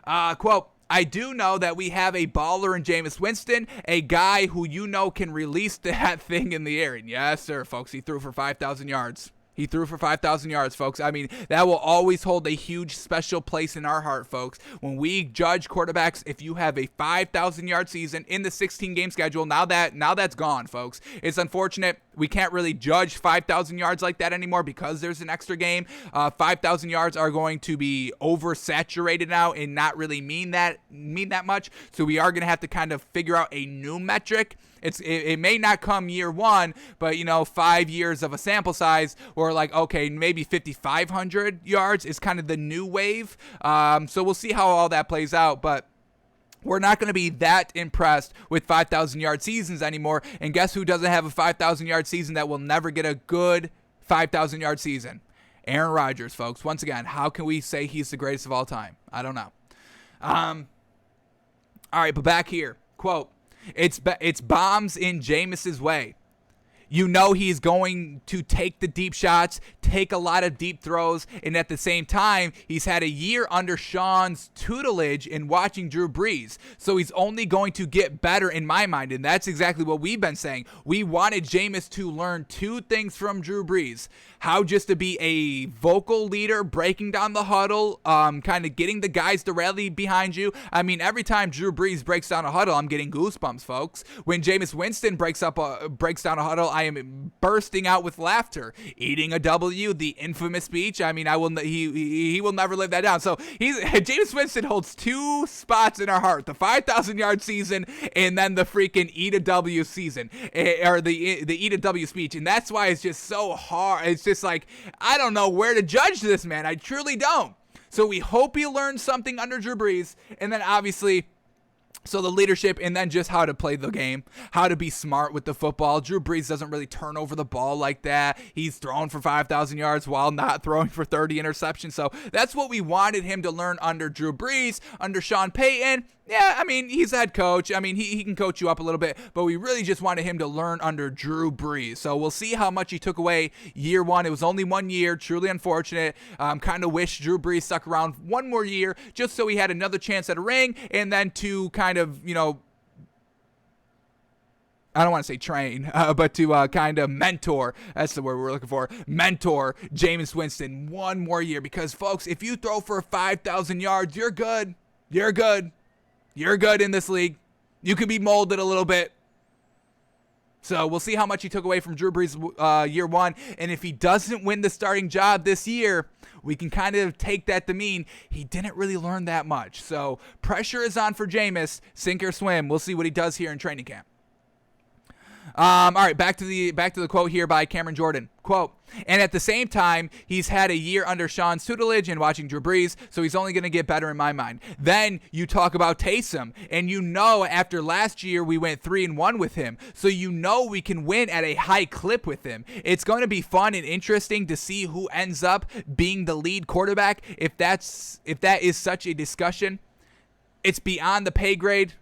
Quote, I do know that we have a baller in Jameis Winston, a guy who can release that thing in the air. And yes, sir, folks, he threw for 5,000 yards. He threw for 5,000 yards, folks. I mean, that will always hold a huge special place in our heart, folks. When we judge quarterbacks, if you have a 5,000-yard season in the 16-game schedule, now that's gone, folks. It's unfortunate. We can't really judge 5,000 yards like that anymore because there's an extra game. 5,000 yards are going to be oversaturated now and not really mean that much. So we are going to have to kind of figure out a new metric. It may not come year one, but 5 years of a sample size, or like, okay, maybe 5,500 yards is kind of the new wave. So we'll see how all that plays out, but we're not going to be that impressed with 5,000-yard seasons anymore. And guess who doesn't have a 5,000-yard season that will never get a good 5,000-yard season? Aaron Rodgers, folks. Once again, how can we say he's the greatest of all time? I don't know. All right, but back here. Quote, it's bombs in Jameis's way. He's going to take the deep shots, take a lot of deep throws, and at the same time, he's had a year under Sean's tutelage in watching Drew Brees. So he's only going to get better in my mind, and that's exactly what we've been saying. We wanted Jameis to learn two things from Drew Brees. How just to be a vocal leader, breaking down the huddle, kind of getting the guys to rally behind you. I mean, every time Drew Brees breaks down a huddle, I'm getting goosebumps, folks. When Jameis Winston breaks down a huddle, I am bursting out with laughter. Eating a W, the infamous speech. I mean, he will never live that down. So Jameis Winston holds 2 spots in our heart: the 5,000-yard season, and then the freaking Eat a W season, or the Eat a W speech. And that's why it's just so hard. It's just like, I don't know where to judge this man. I truly don't. So we hope he learned something under Drew Brees, and then obviously, so the leadership, and then just how to play the game, how to be smart with the football. Drew Brees doesn't really turn over the ball like that. He's thrown for 5,000 yards while not throwing for 30 interceptions. So that's what we wanted him to learn under Drew Brees. Under Sean Payton, yeah, I mean, he's the head coach. I mean, he can coach you up a little bit, but we really just wanted him to learn under Drew Brees. So we'll see how much he took away year 1. It was only 1 year, truly unfortunate. Kind of wish Drew Brees stuck around 1 more year just so he had another chance at a ring, and then to kind of, I don't want to say train, but to kind of mentor, that's the word we're looking for, mentor Jameis Winston 1 more year. Because, folks, if you throw for 5,000 yards, you're good. You're good. You're good in this league. You can be molded a little bit. So we'll see how much he took away from Drew Brees year 1. And if he doesn't win the starting job this year, we can kind of take that to mean he didn't really learn that much. So pressure is on for Jameis, sink or swim. We'll see what he does here in training camp. All right, back to the quote here by Cameron Jordan. Quote, and at the same time, he's had a year under Sean's tutelage and watching Drew Brees, so he's only going to get better in my mind. Then you talk about Taysom, and after last year we went 3-1 with him, so we can win at a high clip with him. It's going to be fun and interesting to see who ends up being the lead quarterback. If that is such a discussion, it's beyond the pay grade,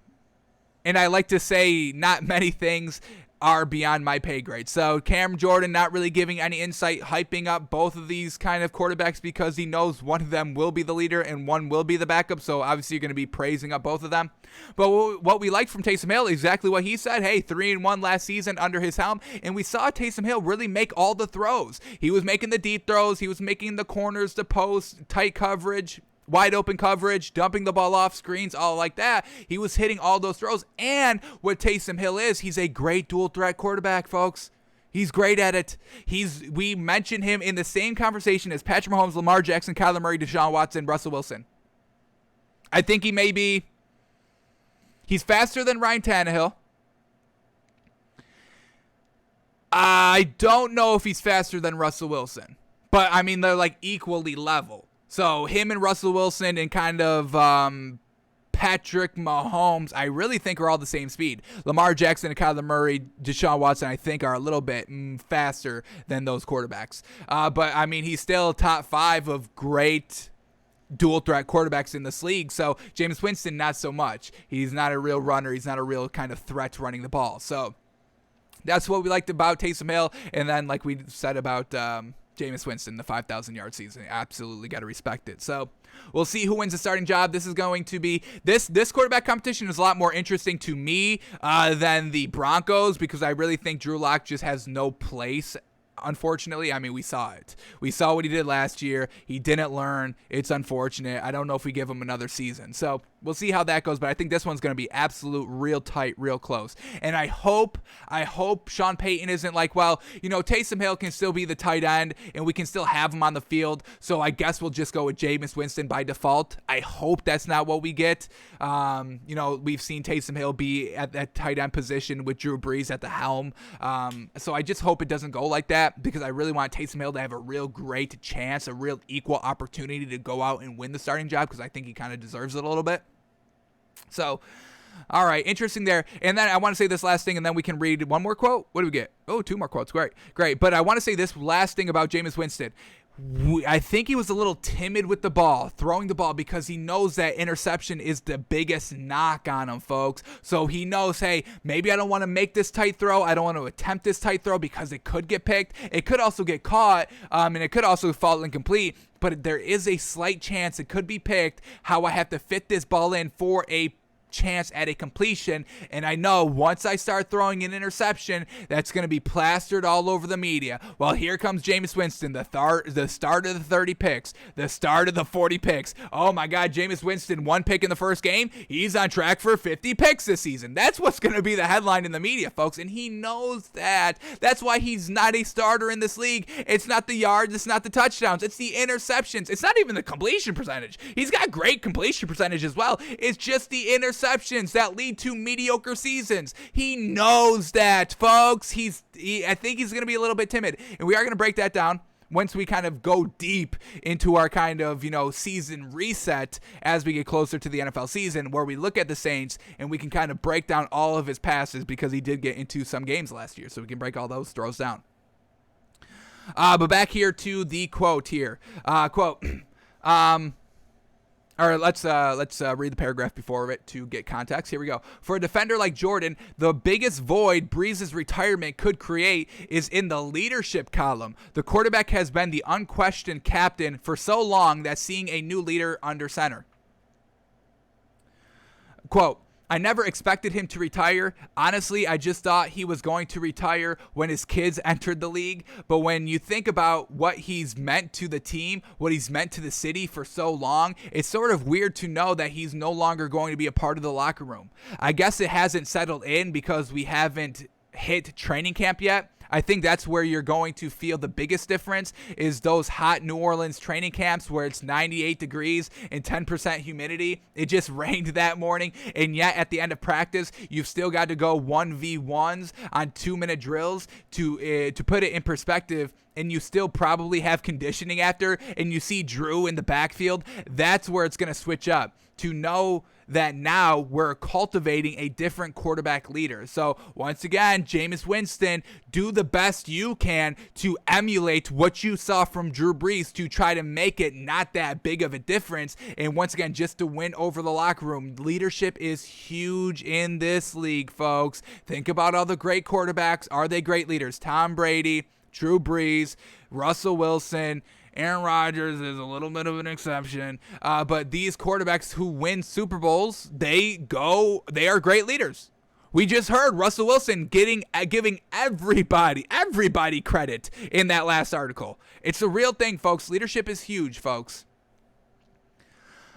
and I like to say not many things are beyond my pay grade. So Cam Jordan not really giving any insight, hyping up both of these kind of quarterbacks because he knows one of them will be the leader and one will be the backup. So obviously you're going to be praising up both of them. But what we liked from Taysom Hill, exactly what he said. Hey, 3-1 last season under his helm, and we saw Taysom Hill really make all the throws. He was making the deep throws. He was making the corners, the post, tight coverage, wide open coverage, dumping the ball off screens, all like that. He was hitting all those throws. And what Taysom Hill is, he's a great dual threat quarterback, folks. He's great at it. We mentioned him in the same conversation as Patrick Mahomes, Lamar Jackson, Kyler Murray, Deshaun Watson, Russell Wilson. I think he's faster than Ryan Tannehill. I don't know if he's faster than Russell Wilson, but I mean, they're like equally level. So him and Russell Wilson and kind of Patrick Mahomes, I really think are all the same speed. Lamar Jackson and Kyler Murray, Deshaun Watson, I think are a little bit faster than those quarterbacks. But, I mean, he's still top 5 of great dual threat quarterbacks in this league. So Jameis Winston, not so much. He's not a real runner. He's not a real kind of threat running the ball. So that's what we liked about Taysom Hill. And then, like we said about Jameis Winston, the 5,000-yard season. Absolutely got to respect it. So we'll see who wins the starting job. This is going to be this quarterback competition is a lot more interesting to me than the Broncos, because I really think Drew Lock just has no place. Unfortunately, I mean, we saw it. We saw what he did last year. He didn't learn. It's unfortunate. I don't know if we give him another season. So we'll see how that goes, but I think this one's going to be absolute, real tight, real close. And I hope Sean Payton isn't like, well, Taysom Hill can still be the tight end, and we can still have him on the field, so I guess we'll just go with Jameis Winston by default. I hope that's not what we get. We've seen Taysom Hill be at that tight end position with Drew Brees at the helm. So I just hope it doesn't go like that, because I really want Taysom Hill to have a real great chance, a real equal opportunity to go out and win the starting job, because I think he kind of deserves it a little bit. So, all right, interesting there. And then I want to say this last thing, and then we can read one more quote. What do we get? Oh, 2 more quotes. Great. But I want to say this last thing about Jameis Winston. I think he was a little timid with the ball, throwing the ball, because he knows that interception is the biggest knock on him, folks. So he knows, hey, maybe I don't want to make this tight throw. I don't want to attempt this tight throw because it could get picked. It could also get caught, and it could also fall incomplete. But there is a slight chance it could be picked. How I have to fit this ball in for a chance at a completion. And I know once I start throwing an interception, that's going to be plastered all over the media. Well, here comes Jameis Winston, the start of the 30 picks, the start of the 40 picks. Oh my God, Jameis Winston, 1 pick in the first game. He's on track for 50 picks this season. That's what's going to be the headline in the media, folks. And he knows that. That's why he's not a starter in this league. It's not the yards. It's not the touchdowns. It's the interceptions. It's not even the completion percentage. He's got great completion percentage as well. It's just the interceptions that lead to mediocre seasons. He knows that, folks. I think he's going to be a little bit timid. And we are going to break that down once we kind of go deep into our kind of, season reset as we get closer to the NFL season, where we look at the Saints and we can kind of break down all of his passes, because he did get into some games last year. So we can break all those throws down. But back here to the quote here. Or let's read the paragraph before it to get context. Here we go. For a defender like Jordan, the biggest void Brees' retirement could create is in the leadership column. The quarterback has been the unquestioned captain for so long that seeing a new leader under center. Quote, I never expected him to retire. Honestly, I just thought he was going to retire when his kids entered the league. But when you think about what he's meant to the team, what he's meant to the city for so long, it's sort of weird to know that he's no longer going to be a part of the locker room. I guess it hasn't settled in because we haven't hit training camp yet. I think that's where you're going to feel the biggest difference, is those hot New Orleans training camps where it's 98 degrees and 10% humidity. It just rained that morning, and yet at the end of practice, you've still got to go 1v1s on 2-minute drills to put it in perspective. And you still probably have conditioning after, and you see Drew in the backfield. That's where it's going to switch up, to know that now we're cultivating a different quarterback leader. So once again, Jameis Winston, do the best you can to emulate what you saw from Drew Brees, to try to make it not that big of a difference. And once again, just to win over the locker room. Leadership is huge in this league, folks. Think about all the great quarterbacks. Are they great leaders? Tom Brady, Drew Brees, Russell Wilson, Aaron Rodgers is a little bit of an exception. But these quarterbacks who win Super Bowls, they are great leaders. We just heard Russell Wilson giving everybody credit in that last article. It's a real thing, folks. Leadership is huge, folks.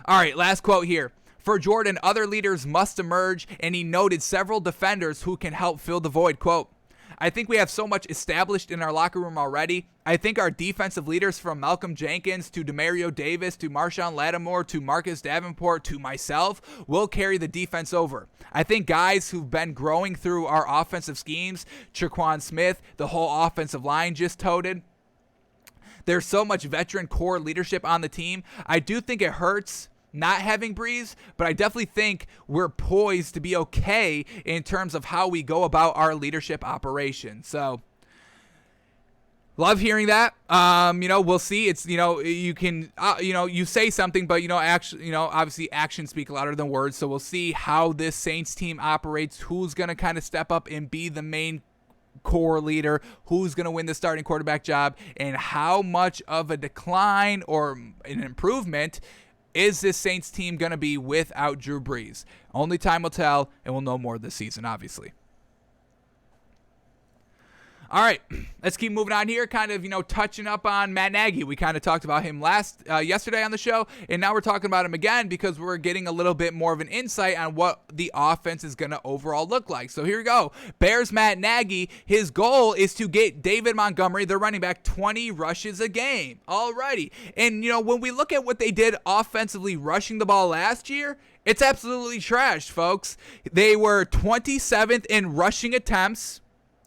All right, last quote here. For Jordan, other leaders must emerge, and he noted several defenders who can help fill the void. Quote, I think we have so much established in our locker room already. I think our defensive leaders, from Malcolm Jenkins to Demario Davis to Marshawn Lattimore to Marcus Davenport to myself, will carry the defense over. I think guys who've been growing through our offensive schemes, Traquan Smith, the whole offensive line just toted. There's so much veteran core leadership on the team. I do think it hurts not having Brees, but I definitely think we're poised to be okay in terms of how we go about our leadership operation. So, love hearing that. We'll see. It's, you can, you say something, but, obviously actions speak louder than words. So we'll see how this Saints team operates, who's going to kind of step up and be the main core leader, who's going to win the starting quarterback job, and how much of a decline or an improvement is this Saints team going to be without Drew Brees? Only time will tell, and we'll know more this season, obviously. All right, let's keep moving on here, kind of, touching up on Matt Nagy. We kind of talked about him yesterday on the show, and now we're talking about him again because we're getting a little bit more of an insight on what the offense is going to overall look like. So here we go. Bears Matt Nagy, his goal is to get David Montgomery, the running back, 20 rushes a game. Alrighty. And, when we look at what they did offensively rushing the ball last year, it's absolutely trash, folks. They were 27th in rushing attempts.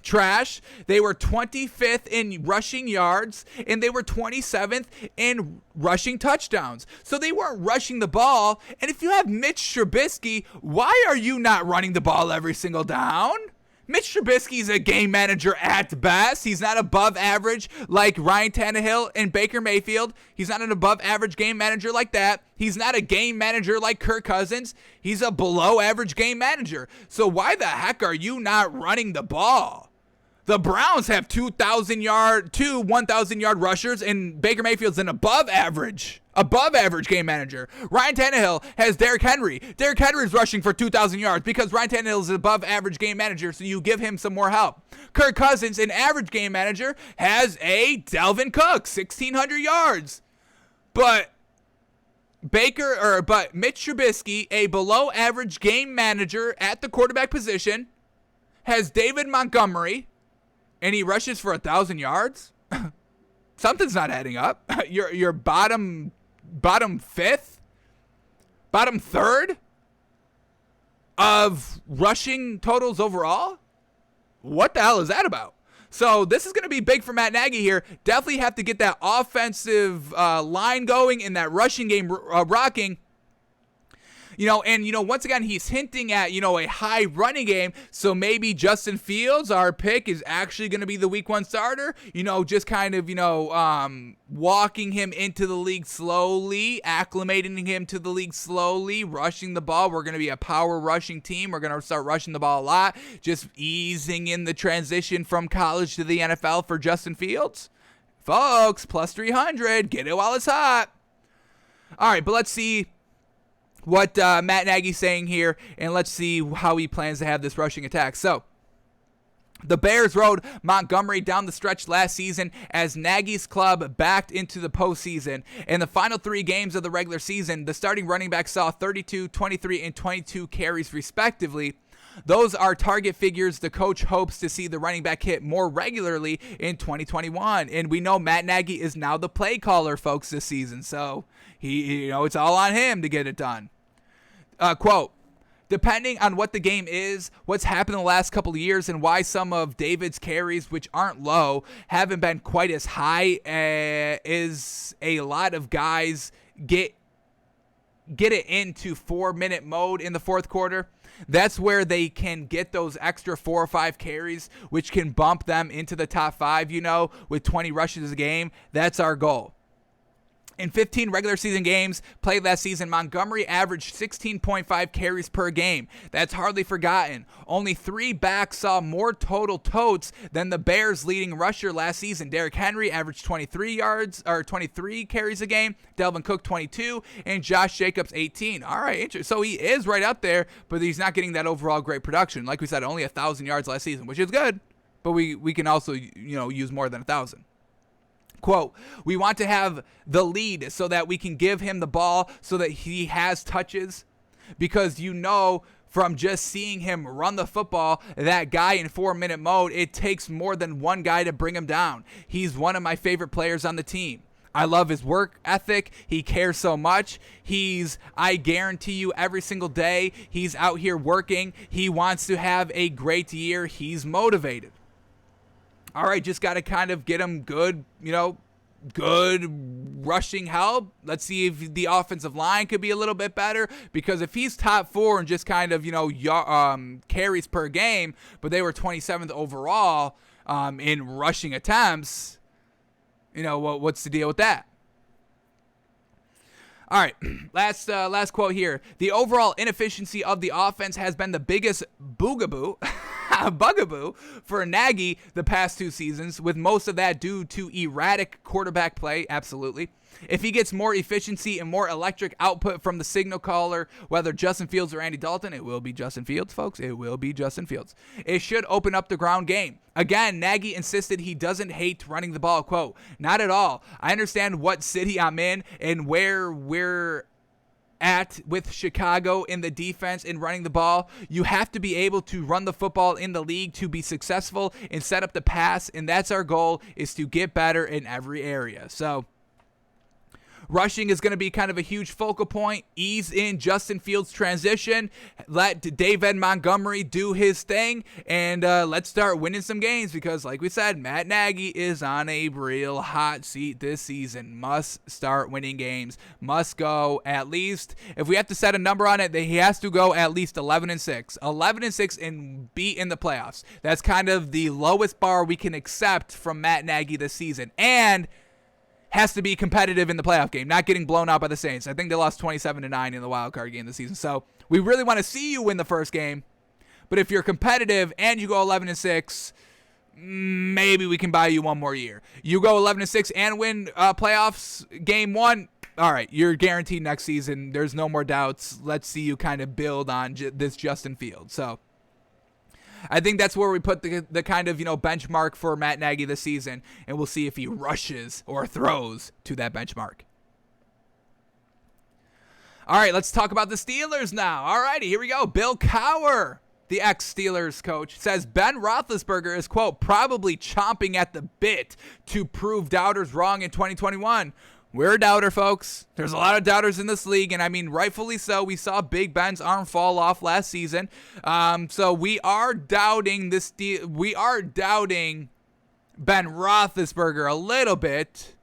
Trash. They were 25th in rushing yards, and they were 27th in rushing touchdowns. So they weren't rushing the ball. And if you have Mitch Trubisky, why are you not running the ball every single down? Mitch Trubisky's a game manager at best. He's not above average like Ryan Tannehill and Baker Mayfield. He's not an above average game manager like that. He's not a game manager like Kirk Cousins. He's a below average game manager. So why the heck are you not running the ball? The Browns have 1,000 yard rushers, and Baker Mayfield's an above average above average game manager. Ryan Tannehill has Derrick Henry. Derrick Henry is rushing for 2,000 yards because Ryan Tannehill is above average game manager, so you give him some more help. Kirk Cousins, an average game manager, has a Dalvin Cook, 1,600 yards. But Mitch Trubisky, a below average game manager at the quarterback position, has David Montgomery, and he rushes for 1,000 yards. Something's not adding up. Your bottom fifth, bottom third of rushing totals overall. What the hell is that about? So this is going to be big for Matt Nagy here. Definitely have to get that offensive line going and that rushing game rocking. Once again, he's hinting at, a high running game. So maybe Justin Fields, our pick, is actually going to be the week 1 starter. Just kind of, walking him into the league slowly, acclimating him to the league slowly, rushing the ball. We're going to be a power rushing team. We're going to start rushing the ball a lot. Just easing in the transition from college to the NFL for Justin Fields. Folks, plus 300. Get it while it's hot. All right, but let's see what Matt Nagy's saying here, and let's see how he plans to have this rushing attack. So, the Bears rode Montgomery down the stretch last season as Nagy's club backed into the postseason. In the final 3 games of the regular season, the starting running back saw 32, 23, and 22 carries respectively. Those are target figures the coach hopes to see the running back hit more regularly in 2021. And we know Matt Nagy is now the play caller, folks, this season. So, it's all on him to get it done. Quote, depending on what the game is, what's happened in the last couple of years, and why some of David's carries, which aren't low, haven't been quite as high, is a lot of guys get it into 4-minute mode in the fourth quarter. That's where they can get those extra 4 or 5 carries, which can bump them into the top 5, with 20 rushes a game. That's our goal. In 15 regular season games played last season, Montgomery averaged 16.5 carries per game. That's hardly forgotten. Only 3 backs saw more total totes than the Bears' leading rusher last season. Derrick Henry averaged 23 carries a game, Dalvin Cook 22, and Josh Jacobs 18. All right, interesting. So he is right up there, but he's not getting that overall great production. Like we said, only 1,000 yards last season, which is good, but we can also use more than 1,000. Quote, we want to have the lead so that we can give him the ball so that he has touches, because from just seeing him run the football, that guy in 4-minute mode, it takes more than one guy to bring him down. He's one of my favorite players on the team. I love his work ethic. He cares so much. I guarantee you, every single day he's out here working. He wants to have a great year. He's motivated. All right, just got to kind of get him good rushing help. Let's see if the offensive line could be a little bit better, because if he's top 4 and just kind of, carries per game, but they were 27th overall in rushing attempts, what's the deal with that? All right, last quote here. The overall inefficiency of the offense has been the biggest bugaboo for Nagy the past 2 seasons, with most of that due to erratic quarterback play. Absolutely. If he gets more efficiency and more electric output from the signal caller, whether Justin Fields or Andy Dalton, it will be Justin Fields, folks. It will be Justin Fields. It should open up the ground game. Again, Nagy insisted he doesn't hate running the ball. Quote, not at all. I understand what city I'm in and where we're at with Chicago in the defense and running the ball. You have to be able to run the football in the league to be successful and set up the pass, and that's our goal, is to get better in every area. So rushing is going to be kind of a huge focal point. Ease in Justin Fields' transition. Let David Montgomery do his thing. And let's start winning some games, because, like we said, Matt Nagy is on a real hot seat this season. Must start winning games. Must go at least, if we have to set a number on it, he has to go at least 11-6. 11-6 and be in the playoffs. That's kind of the lowest bar we can accept from Matt Nagy this season. And has to be competitive in the playoff game, not getting blown out by the Saints. I think they lost 27-9 in the wild card game this season. So we really want to see you win the first game. But if you're competitive and you go 11-6, maybe we can buy you one more year. You go 11-6 and win playoffs game 1, all right, you're guaranteed next season. There's no more doubts. Let's see you kind of build on this Justin Fields. So I think that's where we put the kind of, benchmark for Matt Nagy this season, and we'll see if he rushes or throws to that benchmark. All right, let's talk about the Steelers now. All righty, here we go. Bill Cowher, the ex-Steelers coach, says Ben Roethlisberger is, quote, probably chomping at the bit to prove doubters wrong in 2021. We're a doubter, folks. There's a lot of doubters in this league, and I mean, rightfully so. We saw Big Ben's arm fall off last season. So we are doubting we are doubting Ben Roethlisberger a little bit,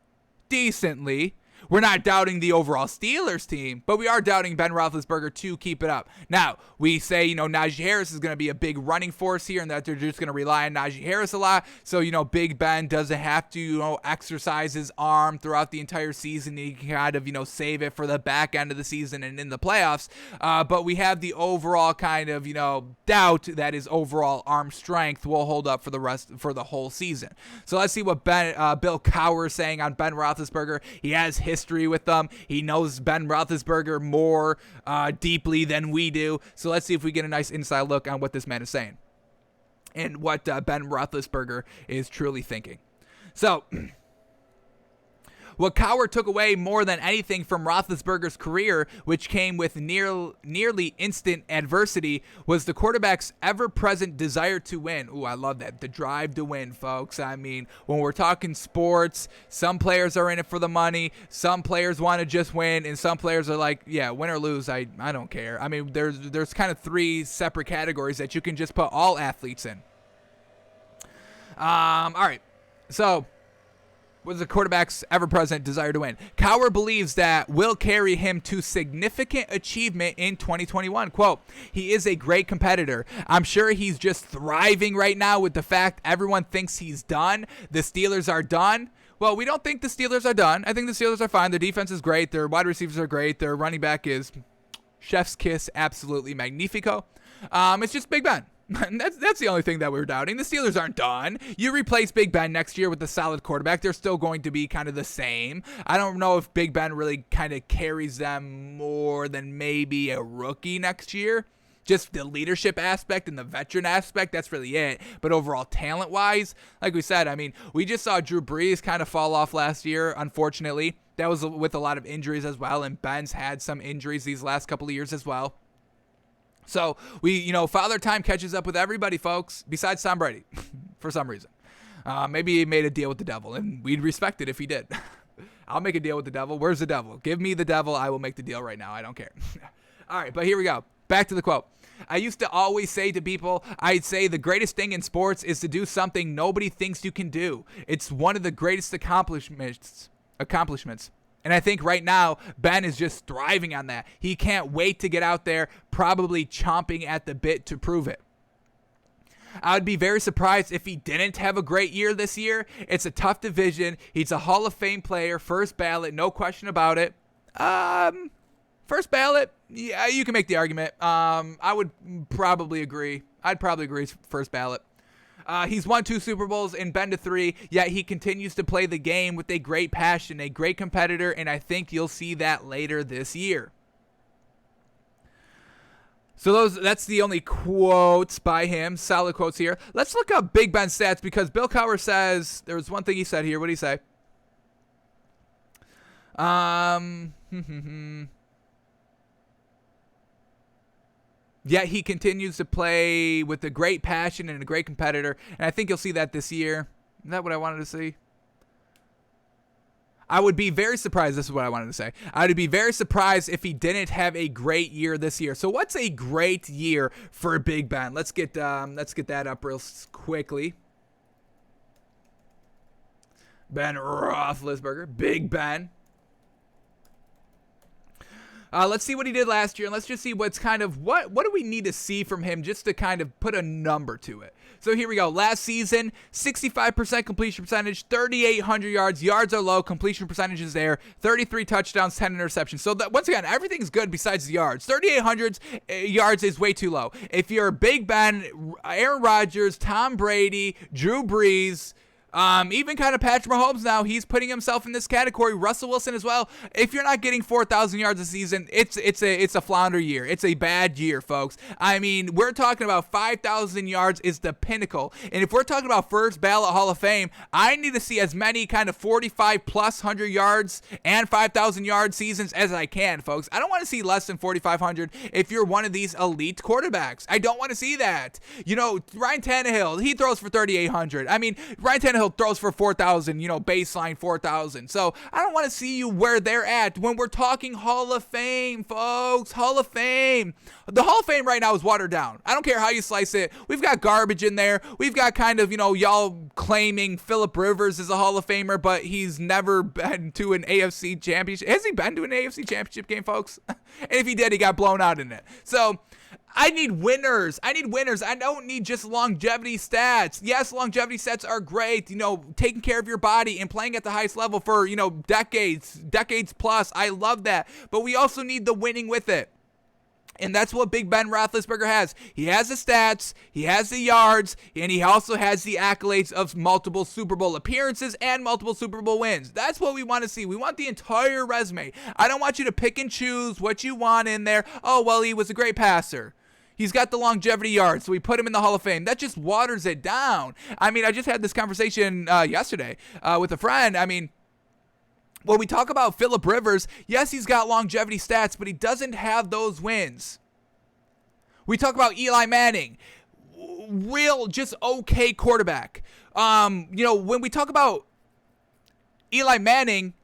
decently. We're not doubting the overall Steelers team, but we are doubting Ben Roethlisberger to keep it up. Now, we say, Najee Harris is going to be a big running force here and that they're just going to rely on Najee Harris a lot. So, Big Ben doesn't have to, exercise his arm throughout the entire season. He can kind of, save it for the back end of the season and in the playoffs. But we have the overall kind of, doubt that his overall arm strength will hold up for the whole season. So let's see what Bill Cowher is saying on Ben Roethlisberger. He has history with them. He knows Ben Roethlisberger more deeply than we do. So let's see if we get a nice inside look on what this man is saying and what Ben Roethlisberger is truly thinking. So what Cowher took away more than anything from Roethlisberger's career, which came with nearly instant adversity, was the quarterback's ever-present desire to win. Ooh, I love that. The drive to win, folks. I mean, when we're talking sports, some players are in it for the money, some players want to just win, and some players are like, yeah, win or lose, I don't care. I mean, there's kind of three separate categories that you can just put all athletes in. All right. So was the quarterback's ever-present desire to win. Cowher believes that will carry him to significant achievement in 2021. Quote, he is a great competitor. I'm sure he's just thriving right now with the fact everyone thinks he's done. The Steelers are done. Well, we don't think the Steelers are done. I think the Steelers are fine. Their defense is great. Their wide receivers are great. Their running back is chef's kiss, absolutely magnifico. It's just Big Ben. That's the only thing that we're doubting. The Steelers aren't done. You replace Big Ben next year with a solid quarterback, they're still going to be kind of the same. I don't know if Big Ben really kind of carries them more than maybe a rookie next year. Just the leadership aspect and the veteran aspect, that's really it. But overall, talent-wise, like we said, I mean, we just saw Drew Brees kind of fall off last year, unfortunately. That was with a lot of injuries as well, and Ben's had some injuries these last couple of years as well. So we, Father Time catches up with everybody, folks, besides Tom Brady, for some reason. Maybe he made a deal with the devil, and we'd respect it if he did. I'll make a deal with the devil. Where's the devil? Give me the devil. I will make the deal right now. I don't care. All right, but here we go. Back to the quote. I used to always say to people, I'd say the greatest thing in sports is to do something nobody thinks you can do. It's one of the greatest accomplishments. And I think right now, Ben is just thriving on that. He can't wait to get out there, probably chomping at the bit to prove it. I would be very surprised if he didn't have a great year this year. It's a tough division. He's a Hall of Fame player, first ballot, no question about it. First ballot, yeah, you can make the argument. I would probably agree. I'd probably agree it's first ballot. He's won 2 Super Bowls and been to 3, yet he continues to play the game with a great passion, a great competitor, and I think you'll see that later this year. So that's the only quotes by him, solid quotes here. Let's look up Big Ben stats because Bill Cowher says, there was one thing he said here. What did he say? Yet he continues to play with a great passion and a great competitor. And I think you'll see that this year. Is that what I wanted to see? I would be very surprised. This is what I wanted to say. I would be very surprised if he didn't have a great year this year. So what's a great year for Big Ben? Let's get that up real quickly. Ben Roethlisberger, Big Ben. Let's see what he did last year, and let's just see what's kind of what do we need to see from him just to kind of put a number to it. So here we go. Last season, 65% completion percentage, 3,800 yards. Yards are low. Completion percentage is there. 33 touchdowns, 10 interceptions. So that, once again, everything's good besides the yards. 3,800 yards is way too low. If you're Big Ben, Aaron Rodgers, Tom Brady, Drew Brees, Even kind of Patrick Mahomes now, he's putting himself in this category. Russell Wilson as well. If you're not getting 4,000 yards a season, it's a flounder year. It's a bad year, folks. I mean, we're talking about 5,000 yards is the pinnacle. And if we're talking about first ballot Hall of Fame, I need to see as many kind of 45 plus 100 yards and 5,000 yard seasons as I can, folks. I don't want to see less than 4,500 if you're one of these elite quarterbacks. I don't want to see that. You know, Ryan Tannehill, he throws for 3,800. I mean, Ryan Tannehill throws for 4,000, baseline 4,000. So I don't want to see you where they're at when we're talking Hall of Fame, folks. Hall of Fame. The Hall of Fame right now is watered down. I don't care how you slice it. We've got garbage in there. We've got kind of, y'all claiming Phillip Rivers is a Hall of Famer, but he's never been to an AFC championship. Has he been to an AFC championship game, folks? And if he did, he got blown out in it. So I need winners. I don't need just longevity stats. Yes, longevity stats are great. Taking care of your body and playing at the highest level for, decades plus. I love that. But we also need the winning with it. And that's what Big Ben Roethlisberger has. He has the stats, he has the yards, and he also has the accolades of multiple Super Bowl appearances and multiple Super Bowl wins. That's what we want to see. We want the entire resume. I don't want you to pick and choose what you want in there. Oh, well, he was a great passer. He's got the longevity yards, so we put him in the Hall of Fame. That just waters it down. I mean, I just had this conversation yesterday with a friend. I mean, when we talk about Phillip Rivers, yes, he's got longevity stats, but he doesn't have those wins. We talk about Eli Manning, real just okay quarterback. When we talk about Eli Manning,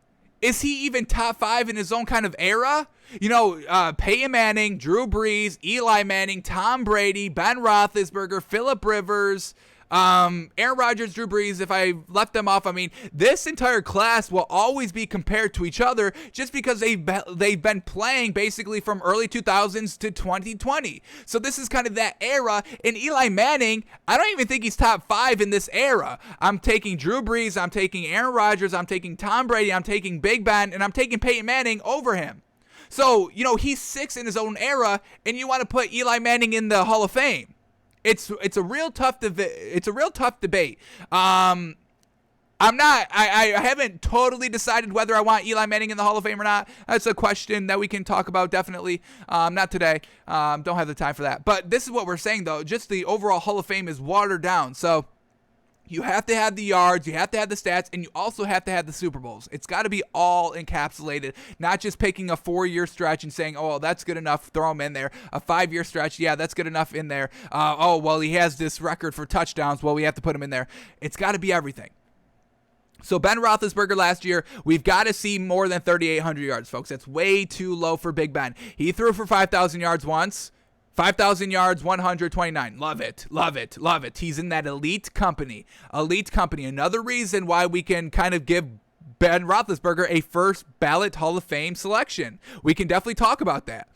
is he even top 5 in his own kind of era? Peyton Manning, Drew Brees, Eli Manning, Tom Brady, Ben Roethlisberger, Phillip Rivers, Aaron Rodgers, Drew Brees. If I left them off, I mean, this entire class will always be compared to each other just because they've been playing basically from early 2000s to 2020. So this is kind of that era. And Eli Manning, I don't even think he's top 5 in this era. I'm taking Drew Brees, I'm taking Aaron Rodgers, I'm taking Tom Brady, I'm taking Big Ben, and I'm taking Peyton Manning over him. So, he's 6 in his own era, and you want to put Eli Manning in the Hall of Fame. It's a real tough debate. I haven't totally decided whether I want Eli Manning in the Hall of Fame or not. That's a question that we can talk about, definitely. Not today. Don't have the time for that. But this is what we're saying, though. Just the overall Hall of Fame is watered down. So you have to have the yards, you have to have the stats, and you also have to have the Super Bowls. It's got to be all encapsulated, not just picking a 4-year stretch and saying, oh, well, that's good enough, throw him in there. A 5-year stretch, yeah, that's good enough in there. Oh, well, he has this record for touchdowns, well, we have to put him in there. It's got to be everything. So Ben Roethlisberger last year, we've got to see more than 3,800 yards, folks. That's way too low for Big Ben. He threw for 5,000 yards once. 5,000 yards, 129. Love it, love it, love it. He's in that elite company. Elite company. Another reason why we can kind of give Ben Roethlisberger a first ballot Hall of Fame selection. We can definitely talk about that.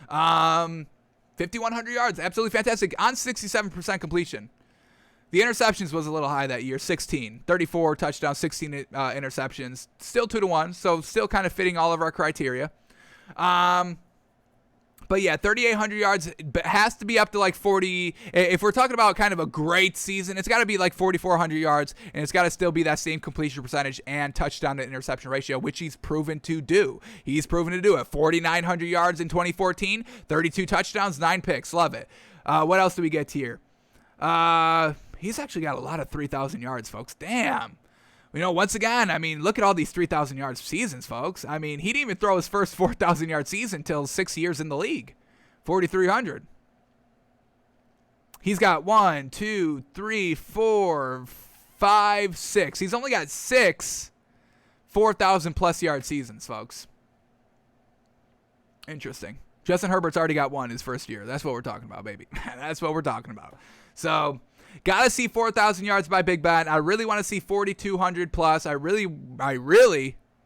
5,100 yards, absolutely fantastic. On 67% completion. The interceptions was a little high that year, 16. 34 touchdowns, 16 interceptions. Still 2-1, so still kind of fitting all of our criteria. But yeah, 3,800 yards has to be up to like 40. If we're talking about kind of a great season, it's got to be like 4,400 yards, and it's got to still be that same completion percentage and touchdown to interception ratio, which he's proven to do. He's proven to do it. 4,900 yards in 2014, 32 touchdowns, 9 picks. Love it. What else do we get here? He's actually got a lot of 3,000 yards, folks. Damn. Once again, I mean, look at all these 3,000 yards seasons, folks. I mean, he didn't even throw his first 4,000 yard season until 6 years in the league. 4,300. He's got 1, 2, 3, 4, 5, 6. He's only got 6 4,000 plus yard seasons, folks. Interesting. Justin Herbert's already got 1 his first year. That's what we're talking about, baby. That's what we're talking about. So, gotta see 4,000 yards by Big Ben. I really want to see 4,200 plus. I really,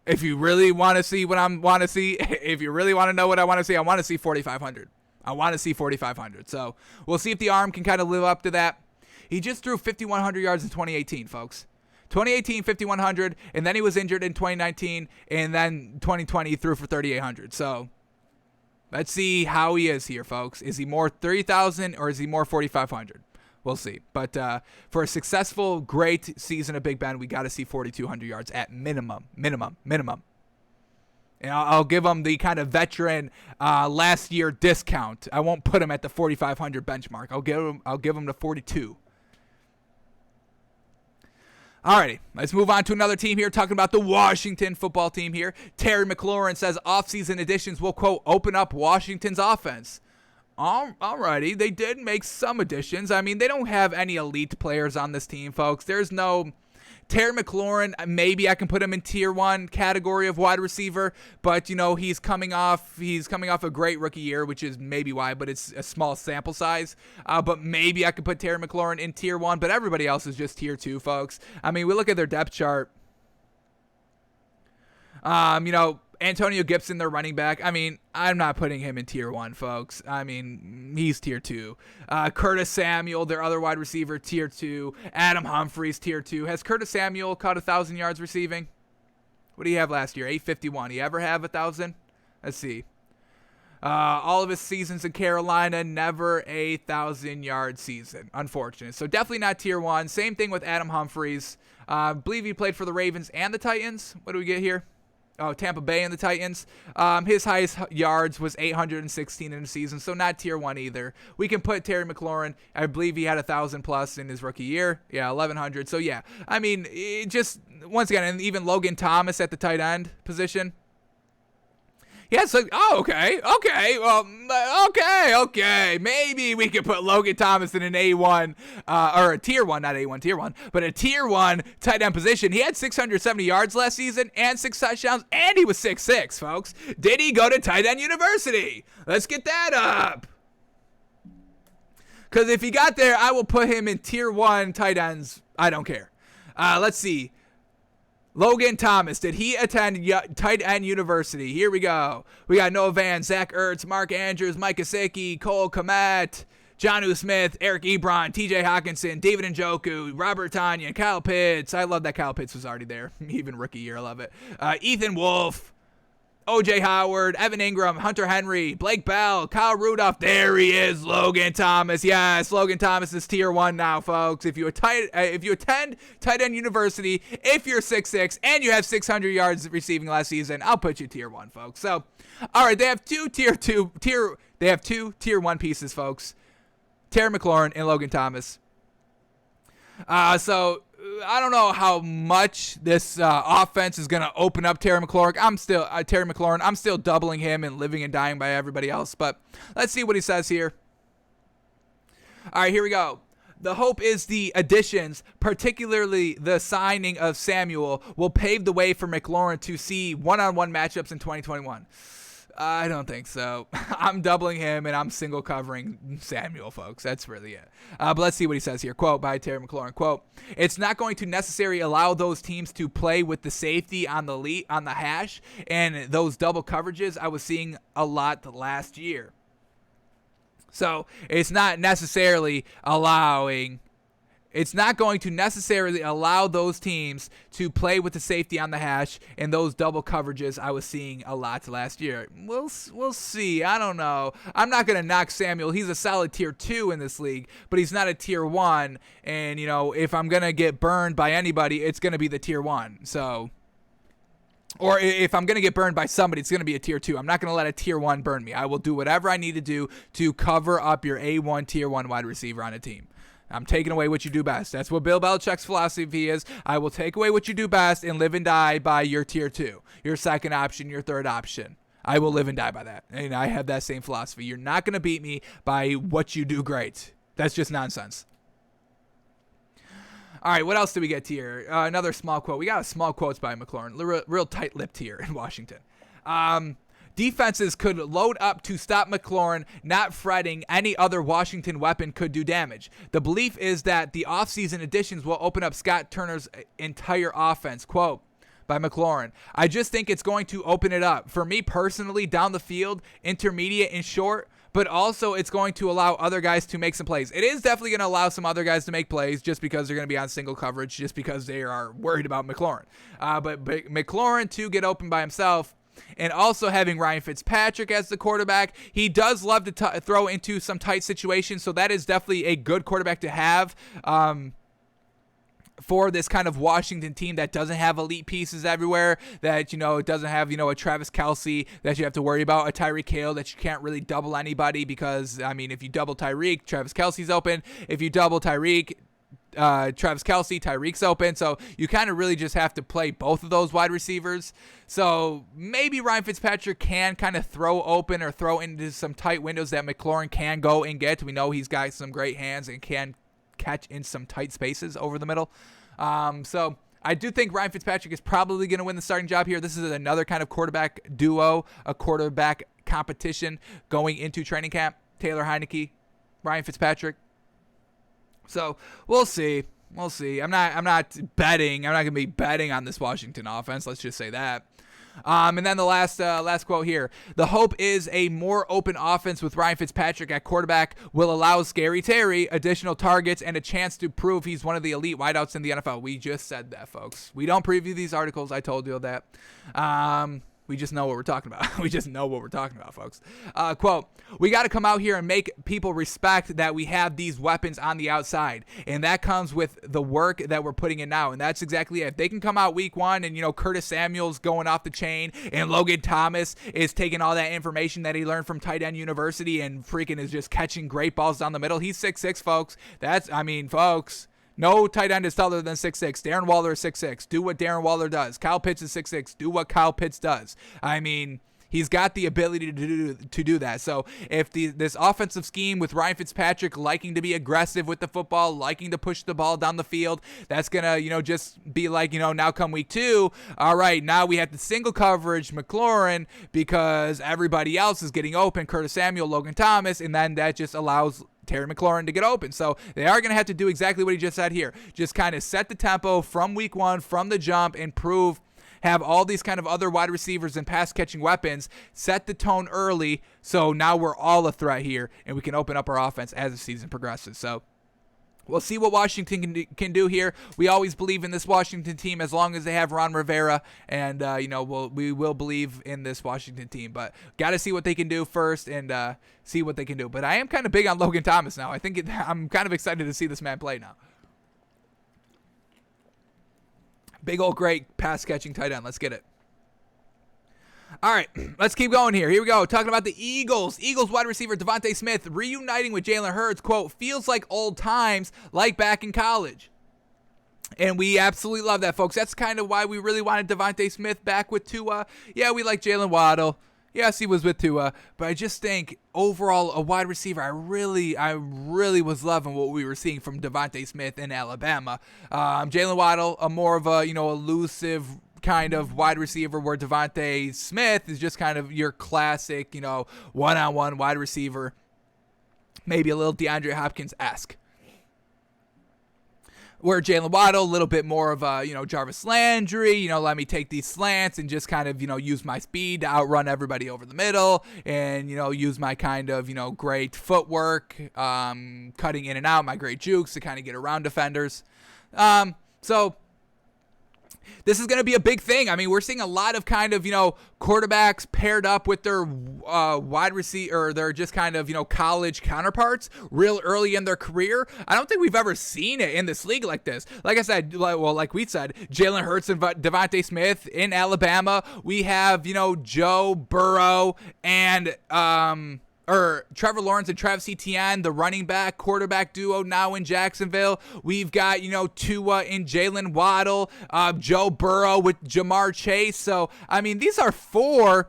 if you really want to see what I want to see, if you really want to know what I want to see 4,500. I want to see 4,500. So we'll see if the arm can kind of live up to that. He just threw 5,100 yards in 2018, folks. 2018, 5,100, and then he was injured in 2019, and then 2020 he threw for 3,800. So let's see how he is here, folks. Is he more 3,000 or is he more 4,500? We'll see. But for a successful, great season of Big Ben, we got to see 4,200 yards at minimum. And I'll give him the kind of veteran last year discount. I won't put him at the 4,500 benchmark. I'll give him the 42. Alrighty, let's move on to another team here, talking about the Washington football team here. Terry McLaurin says offseason additions will, quote, open up Washington's offense. Alrighty, they did make some additions. I mean, they don't have any elite players on this team, folks. There's no Terry McLaurin. Maybe I can put him in tier 1 category of wide receiver, but he's coming off a great rookie year, which is maybe why, but it's a small sample size. But maybe I could put Terry McLaurin in tier 1, but everybody else is just tier 2, folks. I mean, we look at their depth chart. Antonio Gibson, their running back. I mean, I'm not putting him in tier 1, folks. I mean, he's tier 2. Curtis Samuel, their other wide receiver, tier 2. Adam Humphries, tier 2. Has Curtis Samuel caught 1,000 yards receiving? What do you have last year? 851. He ever have 1,000? Let's see. All of his seasons in Carolina, never a 1,000-yard season. Unfortunate. So definitely not tier 1. Same thing with Adam Humphries. I believe he played for the Ravens and the Titans. What do we get here? Oh, Tampa Bay and the Titans. His highest yards was 816 in the season, so not tier 1 either. We can put Terry McLaurin. I believe he had 1,000 plus in his rookie year. Yeah, 1,100. So yeah, I mean, just once again, and even Logan Thomas at the tight end position. Yeah, so, okay. Well, okay. Maybe we could put Logan Thomas in an A1, or a tier 1, not A1, tier 1, but a tier 1 tight end position. He had 670 yards last season and 6 touchdowns, and he was 6'6", folks. Did he go to tight end university? Let's get that up. Because if he got there, I will put him in tier 1 tight ends. I don't care. Let's see. Logan Thomas, did he attend tight end university? Here we go. We got Noah Van, Zach Ertz, Mark Andrews, Mike Gesicki, Cole Kmet, Jonnu Smith, Eric Ebron, TJ Hawkinson, David Njoku, Robert Tonyan, Kyle Pitts. I love that Kyle Pitts was already there. Even rookie year, I love it. Ethan Wolf, O.J. Howard, Evan Ingram, Hunter Henry, Blake Bell, Kyle Rudolph. There he is, Logan Thomas. Yes, Logan Thomas is tier 1 now, folks. If you attend tight end university, if you're 6'6", and you have 600 yards receiving last season, I'll put you tier 1, folks. So, all right, they have two tier 1 pieces, folks. Terry McLaurin and Logan Thomas. So I don't know how much this offense is going to open up Terry McLaurin. I'm still doubling him and living and dying by everybody else. But let's see what he says here. All right, here we go. The hope is the additions, particularly the signing of Samuel, will pave the way for McLaurin to see one-on-one matchups in 2021. I don't think so. I'm doubling him, and I'm single covering Samuel, folks. That's really it. But let's see what he says here. Quote by Terry McLaurin. Quote, it's not going to necessarily allow those teams to play with the safety on the hash and those double coverages I was seeing a lot last year. So it's not going to necessarily allow those teams to play with the safety on the hash and those double coverages I was seeing a lot last year. We'll see. I don't know. I'm not going to knock Samuel. He's a solid tier 2 in this league, but he's not a tier 1. And, if I'm going to get burned by anybody, it's going to be the tier 1. So, or if I'm going to get burned by somebody, it's going to be a tier 2. I'm not going to let a tier 1 burn me. I will do whatever I need to do to cover up your A1 tier 1 wide receiver on a team. I'm taking away what you do best. That's what Bill Belichick's philosophy is. I will take away what you do best and live and die by your tier 2, your second option, your third option. I will live and die by that. And I have that same philosophy. You're not going to beat me by what you do great. That's just nonsense. All right, what else did we get here? Another small quote. We got a small quotes by McLaurin. Real tight-lipped here in Washington. Defenses could load up to stop McLaurin, not fretting any other Washington weapon could do damage. The belief is that the offseason additions will open up Scott Turner's entire offense. Quote by McLaurin, I just think it's going to open it up. For me personally, down the field, intermediate and short, but also it's going to allow other guys to make some plays. It is definitely going to allow some other guys to make plays just because they're going to be on single coverage, just because they are worried about McLaurin. But McLaurin to get open by himself, and also having Ryan Fitzpatrick as the quarterback. He does love to throw into some tight situations, so that is definitely a good quarterback to have. For this kind of Washington team that doesn't have elite pieces everywhere, that, it doesn't have, a Travis Kelce that you have to worry about, a Tyreek Hill that you can't really double anybody because, if you double Tyreek, Travis Kelce's open. If you double Tyreek, Travis Kelce, Tyreek's open. So you kind of really just have to play both of those wide receivers. So maybe Ryan Fitzpatrick can kind of throw open or throw into some tight windows that McLaurin can go and get. We know he's got some great hands and can catch in some tight spaces over the middle. So I do think Ryan Fitzpatrick is probably going to win the starting job here. This is another kind of quarterback duo, a quarterback competition going into training camp. Taylor Heineke, Ryan Fitzpatrick. So we'll see. We'll see. I'm not betting. I'm not going to be betting on this Washington offense. Let's just say that. And then the last quote here. The hope is a more open offense with Ryan Fitzpatrick at quarterback will allow Scary Terry additional targets and a chance to prove he's one of the elite wideouts in the NFL. We just said that, folks. We don't preview these articles. I told you that. We just know what we're talking about. We just know what we're talking about, folks. Quote, we got to come out here and make people respect that we have these weapons on the outside. And that comes with the work that we're putting in now. And that's exactly it. If they can come out week one and, Curtis Samuel's going off the chain and Logan Thomas is taking all that information that he learned from Tight End University and freaking is just catching great balls down the middle. He's 6'6", folks. Folks. No tight end is taller than 6'6". Darren Waller is 6'6". Do what Darren Waller does. Kyle Pitts is 6'6". Do what Kyle Pitts does. He's got the ability to do that. So if this offensive scheme with Ryan Fitzpatrick liking to be aggressive with the football, liking to push the ball down the field, that's going to, just be like, now come week 2. All right, now we have to single coverage McLaurin because everybody else is getting open, Curtis Samuel, Logan Thomas, and then that just allows Terry McLaurin to get open. So they are going to have to do exactly what he just said here. Just kind of set the tempo from week 1, from the jump, and have all these kind of other wide receivers and pass catching weapons, set the tone early. So now we're all a threat here and we can open up our offense as the season progresses. So we'll see what Washington can do here. We always believe in this Washington team as long as they have Ron Rivera, and we will believe in this Washington team. But got to see what they can do first and see what they can do. But I am kind of big on Logan Thomas now. I'm kind of excited to see this man play now. Big old great pass catching tight end. Let's get it. All right, let's keep going here. Here we go. Talking about the Eagles. Eagles wide receiver Devontae Smith reuniting with Jalen Hurts. Quote, feels like old times, like back in college. And we absolutely love that, folks. That's kind of why we really wanted Devontae Smith back with Tua. Yeah, we like Jalen Waddle. Yes, he was with Tua, but I just think overall a wide receiver, I really was loving what we were seeing from Devontae Smith in Alabama. Jalen Waddle, a more of a elusive kind of wide receiver, where Devontae Smith is just kind of your classic, one-on-one wide receiver, maybe a little DeAndre Hopkins-esque. Where Jalen Waddle, a little bit more of a, Jarvis Landry, let me take these slants and just kind of, use my speed to outrun everybody over the middle and, use my kind of, great footwork, cutting in and out, my great jukes to kind of get around defenders. So this is going to be a big thing. We're seeing a lot of kind of, quarterbacks paired up with their wide receiver, or their just kind of, college counterparts real early in their career. I don't think we've ever seen it in this league like this. Like I said, like we said, Jalen Hurts and Devontae Smith in Alabama. We have, Joe Burrow and Trevor Lawrence and Travis Etienne, the running back quarterback duo now in Jacksonville. We've got, Tua and Jalen Waddle, Joe Burrow with Jamar Chase. So, these are 4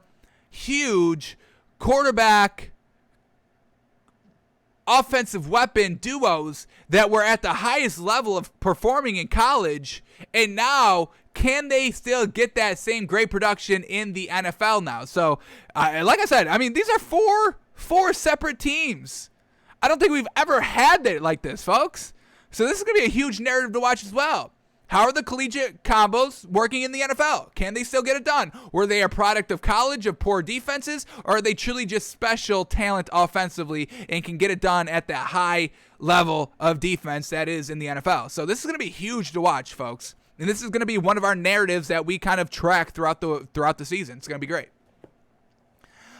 huge quarterback offensive weapon duos that were at the highest level of performing in college. And now, can they still get that same great production in the NFL now? So, like I said, these are 4 separate teams. I don't think we've ever had it like this, folks. So this is going to be a huge narrative to watch as well. How are the collegiate combos working in the NFL? Can they still get it done? Were they a product of college, of poor defenses, or are they truly just special talent offensively and can get it done at that high level of defense that is in the NFL? So this is going to be huge to watch, folks. And this is going to be one of our narratives that we kind of track throughout the season. It's going to be great.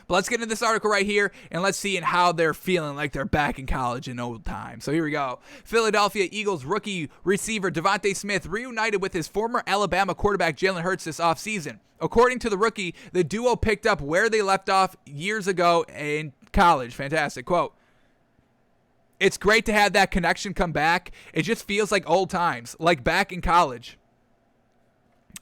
But let's get into this article right here, and let's see how they're feeling like they're back in college in old times. So here we go. Philadelphia Eagles rookie receiver Devontae Smith reunited with his former Alabama quarterback Jalen Hurts this offseason. According to the rookie, the duo picked up where they left off years ago in college. Fantastic. Quote, "It's great to have that connection come back. It just feels like old times, like back in college."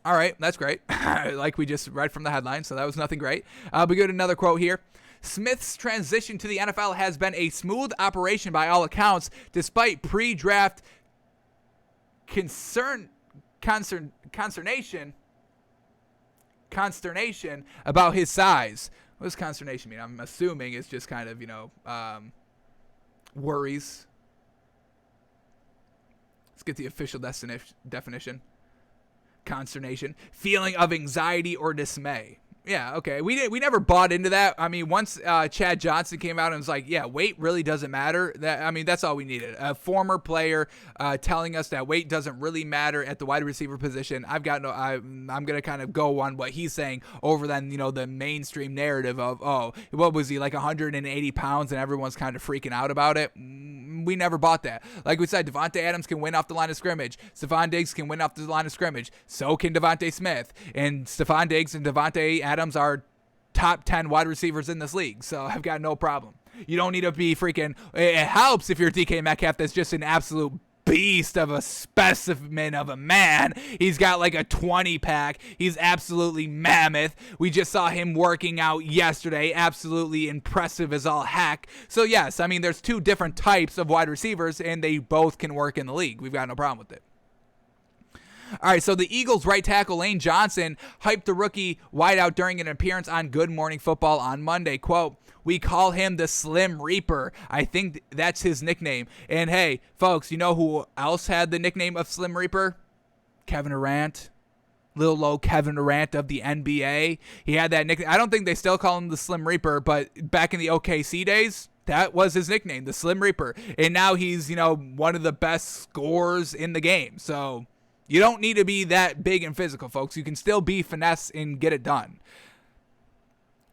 All right, that's great. Like we just read from the headline, so that was nothing great. We got another quote here. Smith's transition to the NFL has been a smooth operation by all accounts, despite pre-draft consternation about his size. What does consternation mean? I'm assuming it's just kind of, worries. Let's get the official definition. Consternation, feeling of anxiety or dismay. Yeah, okay. We never bought into that. I mean, once Chad Johnson came out and was like, yeah, weight really doesn't matter. That's all we needed. A former player telling us that weight doesn't really matter at the wide receiver position. I'm going to kind of go on what he's saying over then, the mainstream narrative of, oh, what was he, like 180 pounds and everyone's kind of freaking out about it? We never bought that. Like we said, Devontae Adams can win off the line of scrimmage. Stephon Diggs can win off the line of scrimmage. So can Devontae Smith. And Stephon Diggs and Devontae Adams are top 10 wide receivers in this league. So I've got no problem. You don't need to be freaking... It helps if you're DK Metcalf that's just an absolute beast of a specimen of a man. He's got like a 20-pack. He's absolutely mammoth. We just saw him working out yesterday. Absolutely impressive as all heck. So yes, there's two different types of wide receivers, and they both can work in the league. We've got no problem with it. All right, so the Eagles right tackle Lane Johnson hyped the rookie wideout during an appearance on Good Morning Football on Monday. Quote, "We call him the Slim Reaper. I think that's his nickname." And hey, folks, you know who else had the nickname of Slim Reaper? Kevin Durant. Little low Kevin Durant of the NBA. He had that nickname. I don't think they still call him the Slim Reaper, but back in the OKC days, that was his nickname, the Slim Reaper. And now he's, one of the best scorers in the game. So... you don't need to be that big and physical, folks. You can still be finesse and get it done.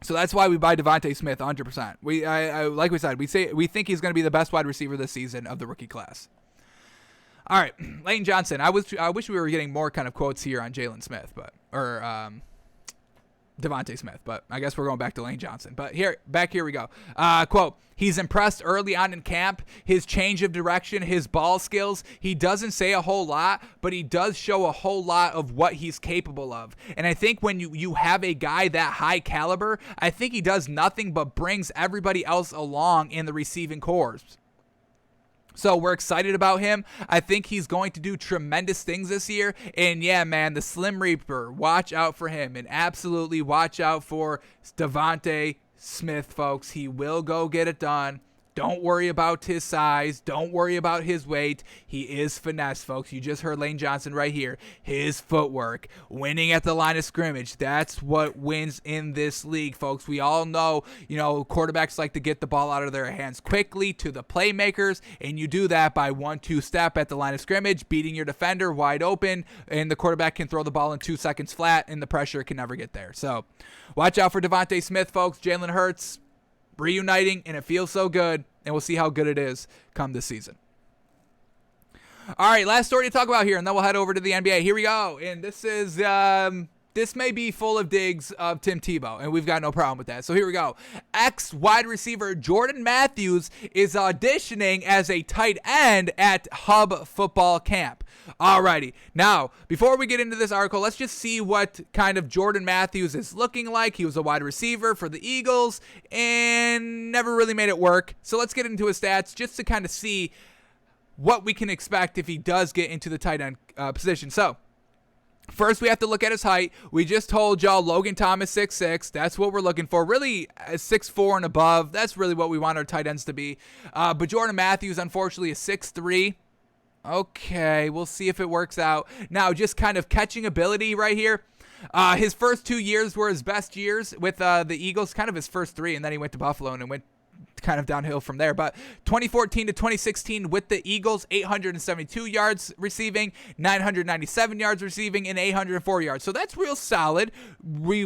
So that's why we buy Devontae Smith 100%. Like we said, we think he's going to be the best wide receiver this season of the rookie class. All right, Lane Johnson. I wish we were getting more kind of quotes here on Jalen Smith, or Devontae Smith, but I guess we're going back to Lane Johnson. But here we go. Quote, "He's impressed early on in camp, his change of direction, his ball skills. He doesn't say a whole lot, but he does show a whole lot of what he's capable of. And I think when you have a guy that high caliber, I think he does nothing but brings everybody else along in the receiving corps. So we're excited about him. I think he's going to do tremendous things this year. And yeah, man, the Slim Reaper, watch out for him. And absolutely watch out for Devontae Smith, folks. He will go get it done. Don't worry about his size. Don't worry about his weight. He is finesse, folks. You just heard Lane Johnson right here. His footwork, winning at the line of scrimmage. That's what wins in this league, folks. We all know, quarterbacks like to get the ball out of their hands quickly to the playmakers, and you do that by 1-2 step at the line of scrimmage, beating your defender wide open, and the quarterback can throw the ball in 2 seconds flat, and the pressure can never get there. So watch out for Devontae Smith, folks. Jalen Hurts reuniting, and it feels so good, and we'll see how good it is come this season. All right, last story to talk about here, and then we'll head over to the NBA. Here we go, and this is this may be full of digs of Tim Tebow, and we've got no problem with that. So here we go. Ex-wide receiver Jordan Matthews is auditioning as a tight end at Hub Football Camp. Alrighty, now, before we get into this article, let's just see what kind of Jordan Matthews is looking like. He was a wide receiver for the Eagles and never really made it work. So let's get into his stats just to kind of see what we can expect if he does get into the tight end position. So, first, we have to look at his height. We just told y'all Logan Thomas 6'6". That's what we're looking for. Really, 6'4" and above. That's really what we want our tight ends to be. But Jordan Matthews, unfortunately, is 6'3". Okay, we'll see if it works out. Now, just kind of catching ability right here. His first 2 years were his best years with the Eagles, kind of his first 3, and then he went to Buffalo and went kind of downhill from there. But 2014 to 2016 with the Eagles, 872 yards receiving, 997 yards receiving, and 804 yards. So that's real solid. We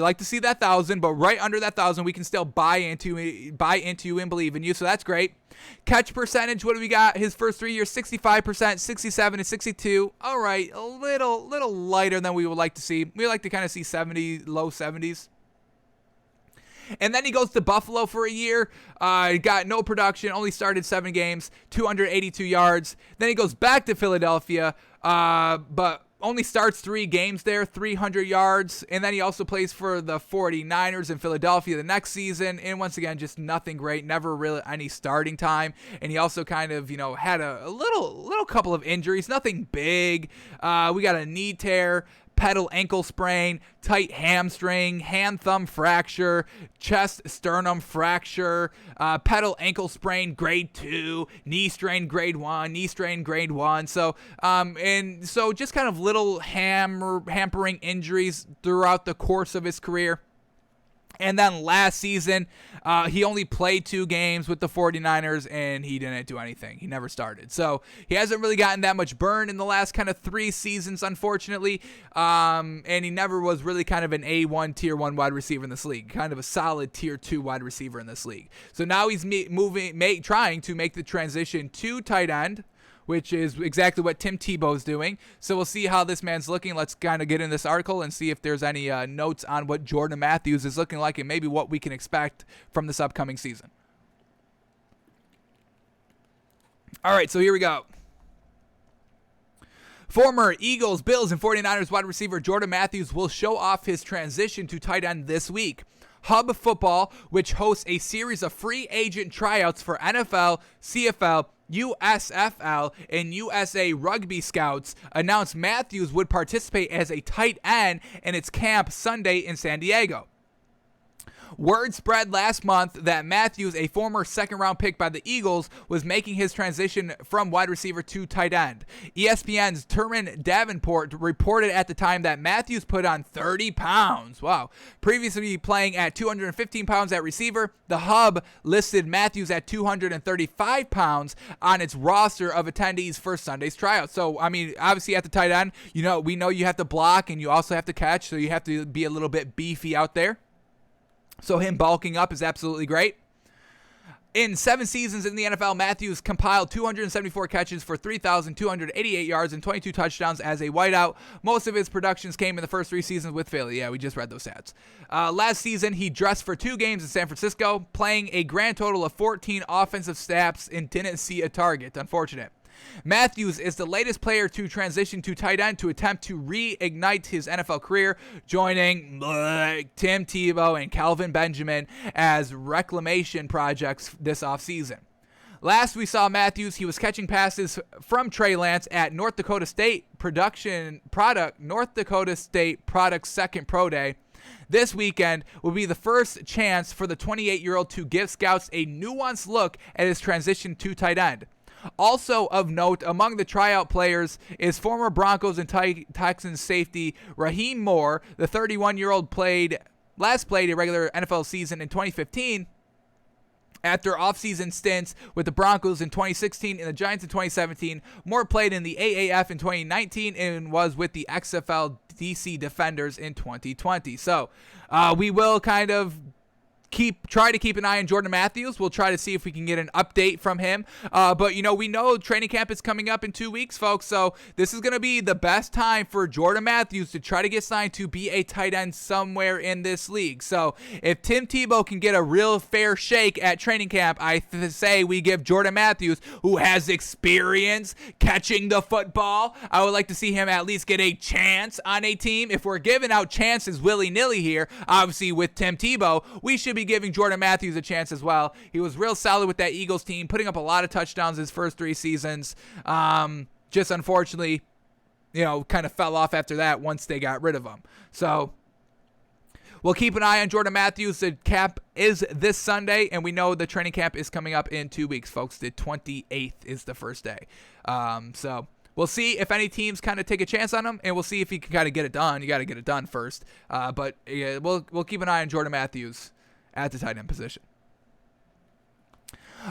like to see that 1,000, but right under that 1,000, we can still buy into you and believe in you. So that's great. Catch percentage, what do we got? His first 3 years, 65%, 67, and 62. All right, a little lighter than we would like to see. We like to kind of see 70, low 70s. And then he goes to Buffalo for a year. Got no production, only started 7 games, 282 yards. Then he goes back to Philadelphia, but only starts 3 games there, 300 yards. And then he also plays for the 49ers in Philadelphia the next season. And once again, just nothing great, never really any starting time. And he also kind of, had a little couple of injuries, nothing big. We got a knee tear, pedal ankle sprain, tight hamstring, hand thumb fracture, chest sternum fracture, pedal ankle sprain grade 2, knee strain grade 1, knee strain grade 1. So just kind of little hampering injuries throughout the course of his career. And then last season, he only played 2 games with the 49ers, and he didn't do anything. He never started. So he hasn't really gotten that much burn in the last kind of 3 seasons, unfortunately. And he never was really kind of an A1, Tier 1 wide receiver in this league, kind of a solid Tier 2 wide receiver in this league. So now he's trying to make the transition to tight end, which is exactly what Tim Tebow's doing. So we'll see how this man's looking. Let's kind of get in this article and see if there's any notes on what Jordan Matthews is looking like and maybe what we can expect from this upcoming season. All right, so here we go. Former Eagles, Bills, and 49ers wide receiver Jordan Matthews will show off his transition to tight end this week. Hub Football, which hosts a series of free agent tryouts for NFL, CFL, USFL, and USA Rugby Scouts, announced Matthews would participate as a tight end in its camp Sunday in San Diego. Word spread last month that Matthews, a former second-round pick by the Eagles, was making his transition from wide receiver to tight end. ESPN's Turman Davenport reported at the time that Matthews put on 30 pounds. Wow. Previously playing at 215 pounds at receiver, the Hub listed Matthews at 235 pounds on its roster of attendees for Sunday's tryout. So, I mean, obviously at the tight end, we know you have to block and you also have to catch, so you have to be a little bit beefy out there. So him bulking up is absolutely great. In 7 seasons in the NFL, Matthews compiled 274 catches for 3,288 yards and 22 touchdowns as a wideout. Most of his productions came in the first 3 seasons with Philly. Yeah, we just read those stats. Last season, he dressed for 2 games in San Francisco, playing a grand total of 14 offensive snaps and didn't see a target. Unfortunate. Matthews is the latest player to transition to tight end to attempt to reignite his NFL career, joining Tim Tebow and Calvin Benjamin as reclamation projects this offseason. Last we saw Matthews, he was catching passes from Trey Lance at North Dakota State Product's second pro day. This weekend will be the first chance for the 28-year-old to give scouts a nuanced look at his transition to tight end. Also of note, among the tryout players is former Broncos and Texans safety Raheem Moore. The 31-year-old last played a regular NFL season in 2015 after offseason stints with the Broncos in 2016 and the Giants in 2017. Moore played in the AAF in 2019 and was with the XFL DC Defenders in 2020. So we will kind of try to keep an eye on Jordan Matthews. We'll try to see if we can get an update from him. But, we know training camp is coming up in 2 weeks, folks. So this is going to be the best time for Jordan Matthews to try to get signed to be a tight end somewhere in this league. So if Tim Tebow can get a real fair shake at training camp, I say we give Jordan Matthews, who has experience catching the football, I would like to see him at least get a chance on a team. If we're giving out chances willy-nilly here, obviously with Tim Tebow, we should be giving Jordan Matthews a chance as well. He was real solid with that Eagles team, putting up a lot of touchdowns his first 3 seasons. Just unfortunately, kind of fell off after that once they got rid of him. So we'll keep an eye on Jordan Matthews. The camp is this Sunday, and we know the training camp is coming up in 2 weeks, folks. The 28th is the first day. So we'll see if any teams kind of take a chance on him, and we'll see if he can kind of get it done. You got to get it done first. But we'll keep an eye on Jordan Matthews at the tight end position.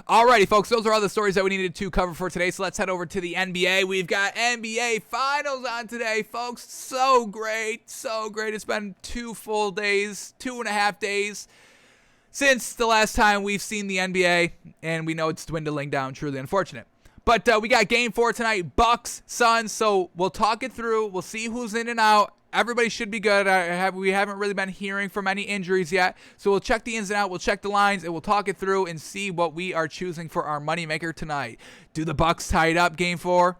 Alrighty, folks, those are all the stories that we needed to cover for today, so let's head over to the NBA. We've got NBA Finals on today, folks. So great, so great. It's been 2 full days, 2.5 days since the last time we've seen the NBA, and we know it's dwindling down, truly unfortunate. But we got Game 4 tonight, Bucks, Suns, so we'll talk it through. We'll see who's in and out. Everybody should be good. We haven't really been hearing from any injuries yet. So we'll check the ins and out. We'll check the lines, and we'll talk it through and see what we are choosing for our moneymaker tonight. Do the Bucks tie it up Game 4?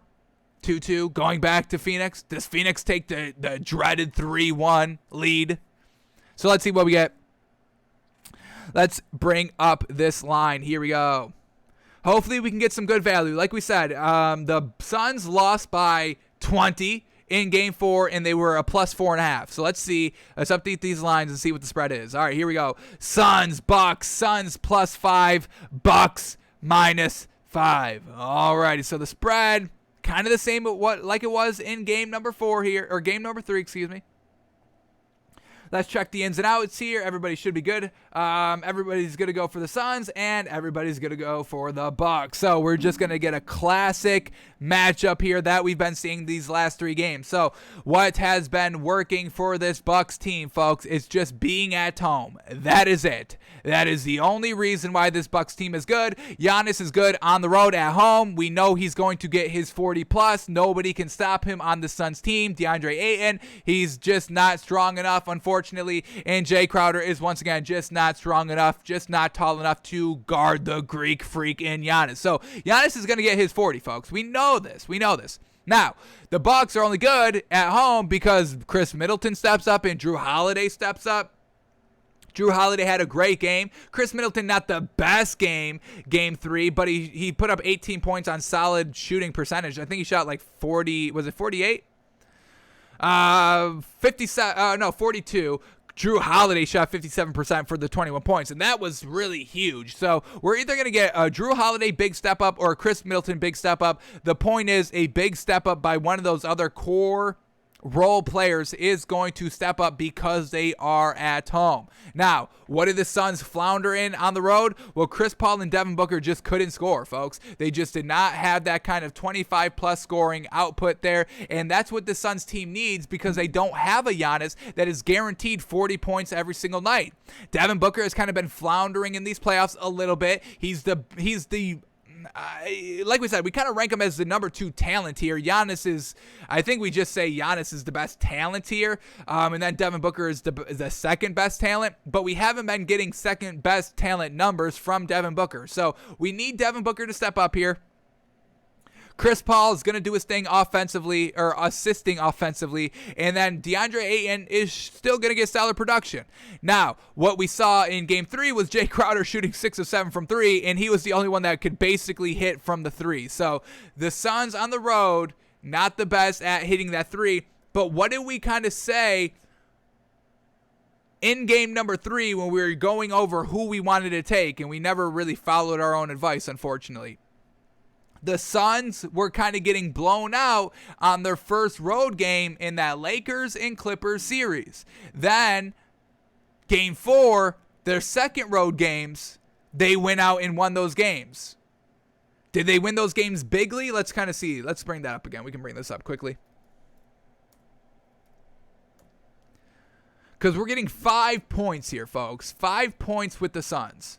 2-2, going back to Phoenix. Does Phoenix take the dreaded 3-1 lead? So let's see what we get. Let's bring up this line. Here we go. Hopefully we can get some good value. Like we said, the Suns lost by 20 in Game 4, and they were a plus 4.5. So let's see. Let's update these lines and see what the spread is. All right, here we go. Suns, Bucks. Suns plus 5. Bucks minus 5. All righty. So the spread, kind of the same like it was in Game number 4 here, or Game number 3, excuse me. Let's check the ins and outs here. Everybody should be good. Everybody's going to go for the Suns, and everybody's going to go for the Bucks. So we're just going to get a classic matchup here that we've been seeing these last 3 games. So what has been working for this Bucks team, folks, is just being at home. That is it. That is the only reason why this Bucks team is good. Giannis is good on the road. At home, we know he's going to get his 40+. Nobody can stop him on the Suns team. DeAndre Ayton, he's just not strong enough, unfortunately. And Jay Crowder is once again just not strong enough, just not tall enough to guard the Greek freak in Giannis. So Giannis is going to get his 40, folks. We know this. We know this. Now, the Bucks are only good at home because Chris Middleton steps up and Drew Holiday steps up. Drew Holiday had a great game. Chris Middleton, not the best game 3, but he put up 18 points on solid shooting percentage. I think he shot like 40, was it 48? 42. Drew Holiday shot 57% for the 21 points, and that was really huge. So we're either going to get a Drew Holiday big step up or a Chris Middleton big step up. The point is a big step up by one of those other core role players is going to step up because they are at home. Now, what did the Suns flounder in on the road? Well, Chris Paul and Devin Booker just couldn't score, folks. They just did not have that kind of 25+ scoring output there, and that's what the Suns team needs because they don't have a Giannis that is guaranteed 40 points every single night. Devin Booker has kind of been floundering in these playoffs a little bit. He's the like we said, we kind of rank him as the number 2 talent here. Giannis is, I think we just say Giannis is the best talent here, and then Devin Booker is the second best talent, but we haven't been getting second best talent numbers from Devin Booker. So we need Devin Booker to step up here. Chris Paul is going to do his thing offensively or assisting offensively. And then DeAndre Ayton is still going to get solid production. Now, what we saw in Game 3 was Jay Crowder shooting 6 of 7 from 3, and he was the only one that could basically hit from the 3. So the Suns on the road, not the best at hitting that 3. But what did we kind of say in Game number 3 when we were going over who we wanted to take, and we never really followed our own advice, unfortunately? The Suns were kind of getting blown out on their first road game in that Lakers and Clippers series. Then, Game 4, their second road games, they went out and won those games. Did they win those games bigly? Let's kind of see. Let's bring that up again. We can bring this up quickly. Because we're getting 5 points here, folks. 5 points with the Suns.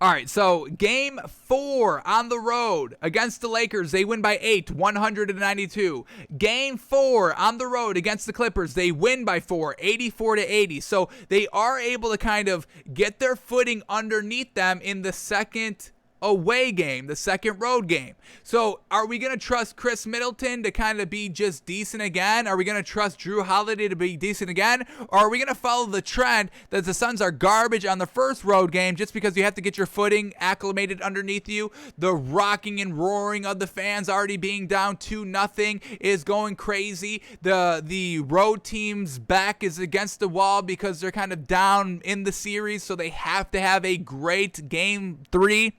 All right, so Game 4 on the road against the Lakers, they win by 8, 100-92. Game 4 on the road against the Clippers, they win by 4, 84-80. So they are able to kind of get their footing underneath them in the second away game, the second road game. So are we going to trust Chris Middleton to kind of be just decent again? Are we going to trust Drew Holiday to be decent again? Or are we going to follow the trend that the Suns are garbage on the first road game just because you have to get your footing acclimated underneath you? The rocking and roaring of the fans already being down 2-0 is going crazy. The road team's back is against the wall because they're kind of down in the series, so they have to have a great Game 3.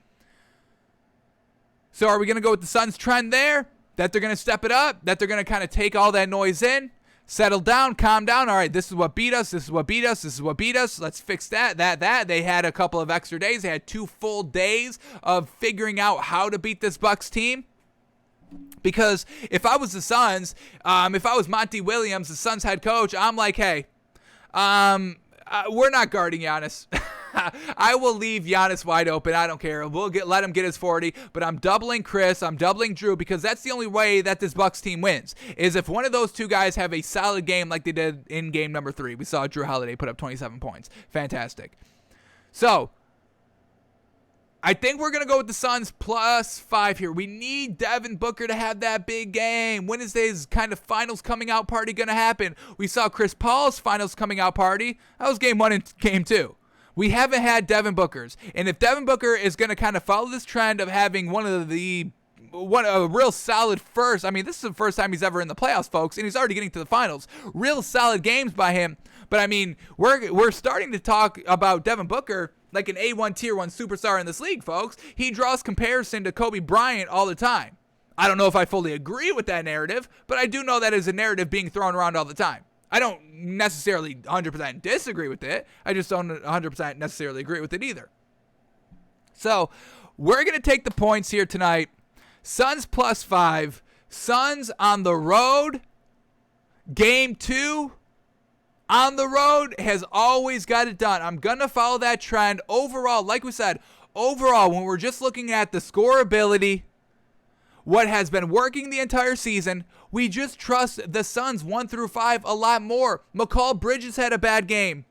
So are we going to go with the Suns trend there? That they're going to step it up? That they're going to kind of take all that noise in? Settle down, calm down. All right, this is what beat us. This is what beat us. This is what beat us. Let's fix that. They had a couple of extra days. They had 2 full days of figuring out how to beat this Bucs team. Because if I was the Suns, if I was Monty Williams, the Suns head coach, I'm like, hey, we're not guarding Giannis. I will leave Giannis wide open. I don't care. Let him get his 40, but I'm doubling Chris. I'm doubling Drew, because that's the only way that this Bucs team wins, is if one of those two guys have a solid game like they did in game number 3. We saw Drew Holiday put up 27 points. Fantastic. So I think we're going to go with the Suns +5 here. We need Devin Booker to have that big game. When is his kind of finals coming out party going to happen? We saw Chris Paul's finals coming out party. That was game 1 and game 2. We haven't had Devin Booker's. And if Devin Booker is going to kind of follow this trend of having a real solid first, I mean, this is the first time he's ever in the playoffs, folks, and he's already getting to the finals. Real solid games by him. But, I mean, we're starting to talk about Devin Booker like an A1 Tier 1 superstar in this league, folks. He draws comparison to Kobe Bryant all the time. I don't know if I fully agree with that narrative, but I do know that is a narrative being thrown around all the time. I don't necessarily 100% disagree with it. I just don't 100% necessarily agree with it either. So, we're going to take the points here tonight. Suns +5. Suns on the road. Game 2 on the road has always got it done. I'm going to follow that trend. Overall, like we said, when we're just looking at the scoreability, what has been working the entire season, we just trust the Suns 1 through 5 a lot more. McCall Bridges had a bad game.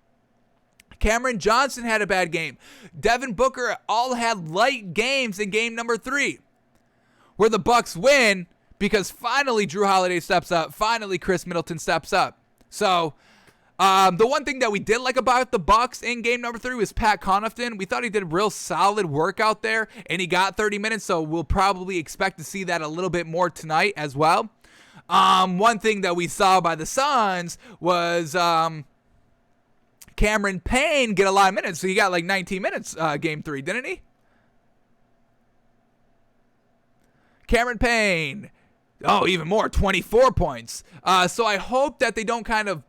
Cameron Johnson had a bad game. Devin Booker all had light games in game number 3. Where the Bucs win because finally Drew Holiday steps up. Finally Chris Middleton steps up. So, the one thing that we did like about the Bucs in game number 3 was Pat Connaughton. We thought he did real solid work out there, and he got 30 minutes, so we'll probably expect to see that a little bit more tonight as well. One thing that we saw by the Suns was Cameron Payne get a lot of minutes, so he got like 19 minutes game 3, didn't he? Cameron Payne, even more, 24 points. So I hope that they don't kind of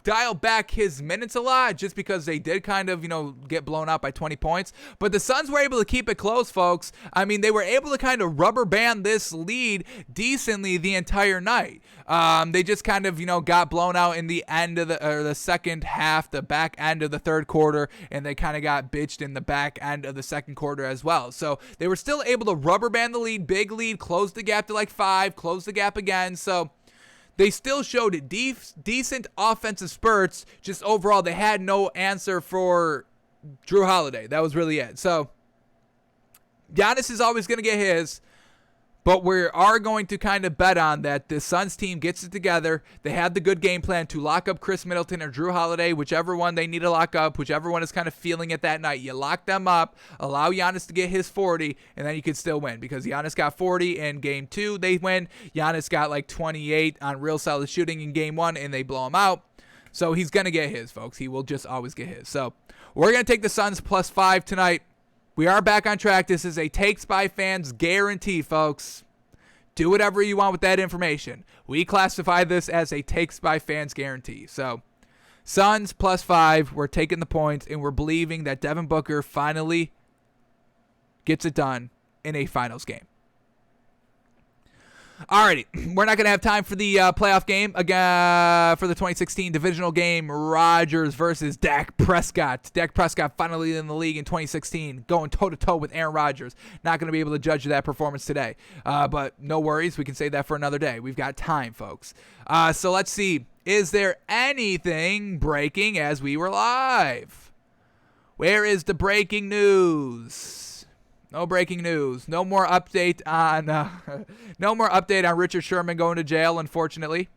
dial back his minutes a lot, just because they did kind of, get blown out by 20 points. But the Suns were able to keep it close, folks. I mean, they were able to kind of rubber band this lead decently the entire night. They just kind of, got blown out in the end of the second half, the back end of the third quarter, and they kind of got bitched in the back end of the second quarter as well. So they were still able to rubber band the lead, big lead, close the gap to like 5, close the gap again. So they still showed decent offensive spurts. Just overall, they had no answer for Drew Holiday. That was really it. So Giannis is always going to get his. But we are going to kind of bet on that the Suns team gets it together. They had the good game plan to lock up Chris Middleton or Drew Holiday, whichever one they need to lock up, whichever one is kind of feeling it that night. You lock them up, allow Giannis to get his 40, and then you could still win, because Giannis got 40 in game 2. They win. Giannis got like 28 on real solid shooting in game 1, and they blow him out. So he's going to get his, folks. He will just always get his. So we're going to take the Suns +5 tonight. We are back on track. This is a Takes by Fans guarantee, folks. Do whatever you want with that information. We classify this as a Takes by Fans guarantee. So, Suns +5. We're taking the points, and we're believing that Devin Booker finally gets it done in a finals game. Alrighty, we're not going to have time for the playoff game again for the 2016 divisional game, Rodgers versus Dak Prescott. Dak Prescott finally in the league in 2016, going toe-to-toe with Aaron Rodgers. Not going to be able to judge that performance today, but no worries. We can save that for another day. We've got time, folks. So let's see. Is there anything breaking as we were live? Where is the breaking news? No breaking news. No more update on Richard Sherman going to jail, unfortunately.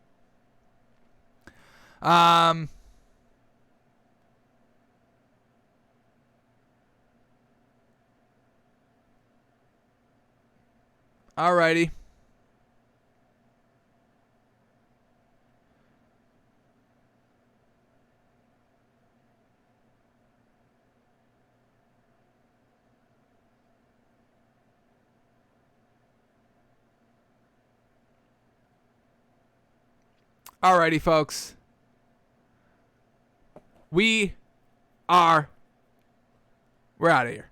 Alrighty. Alrighty, folks. We're out of here.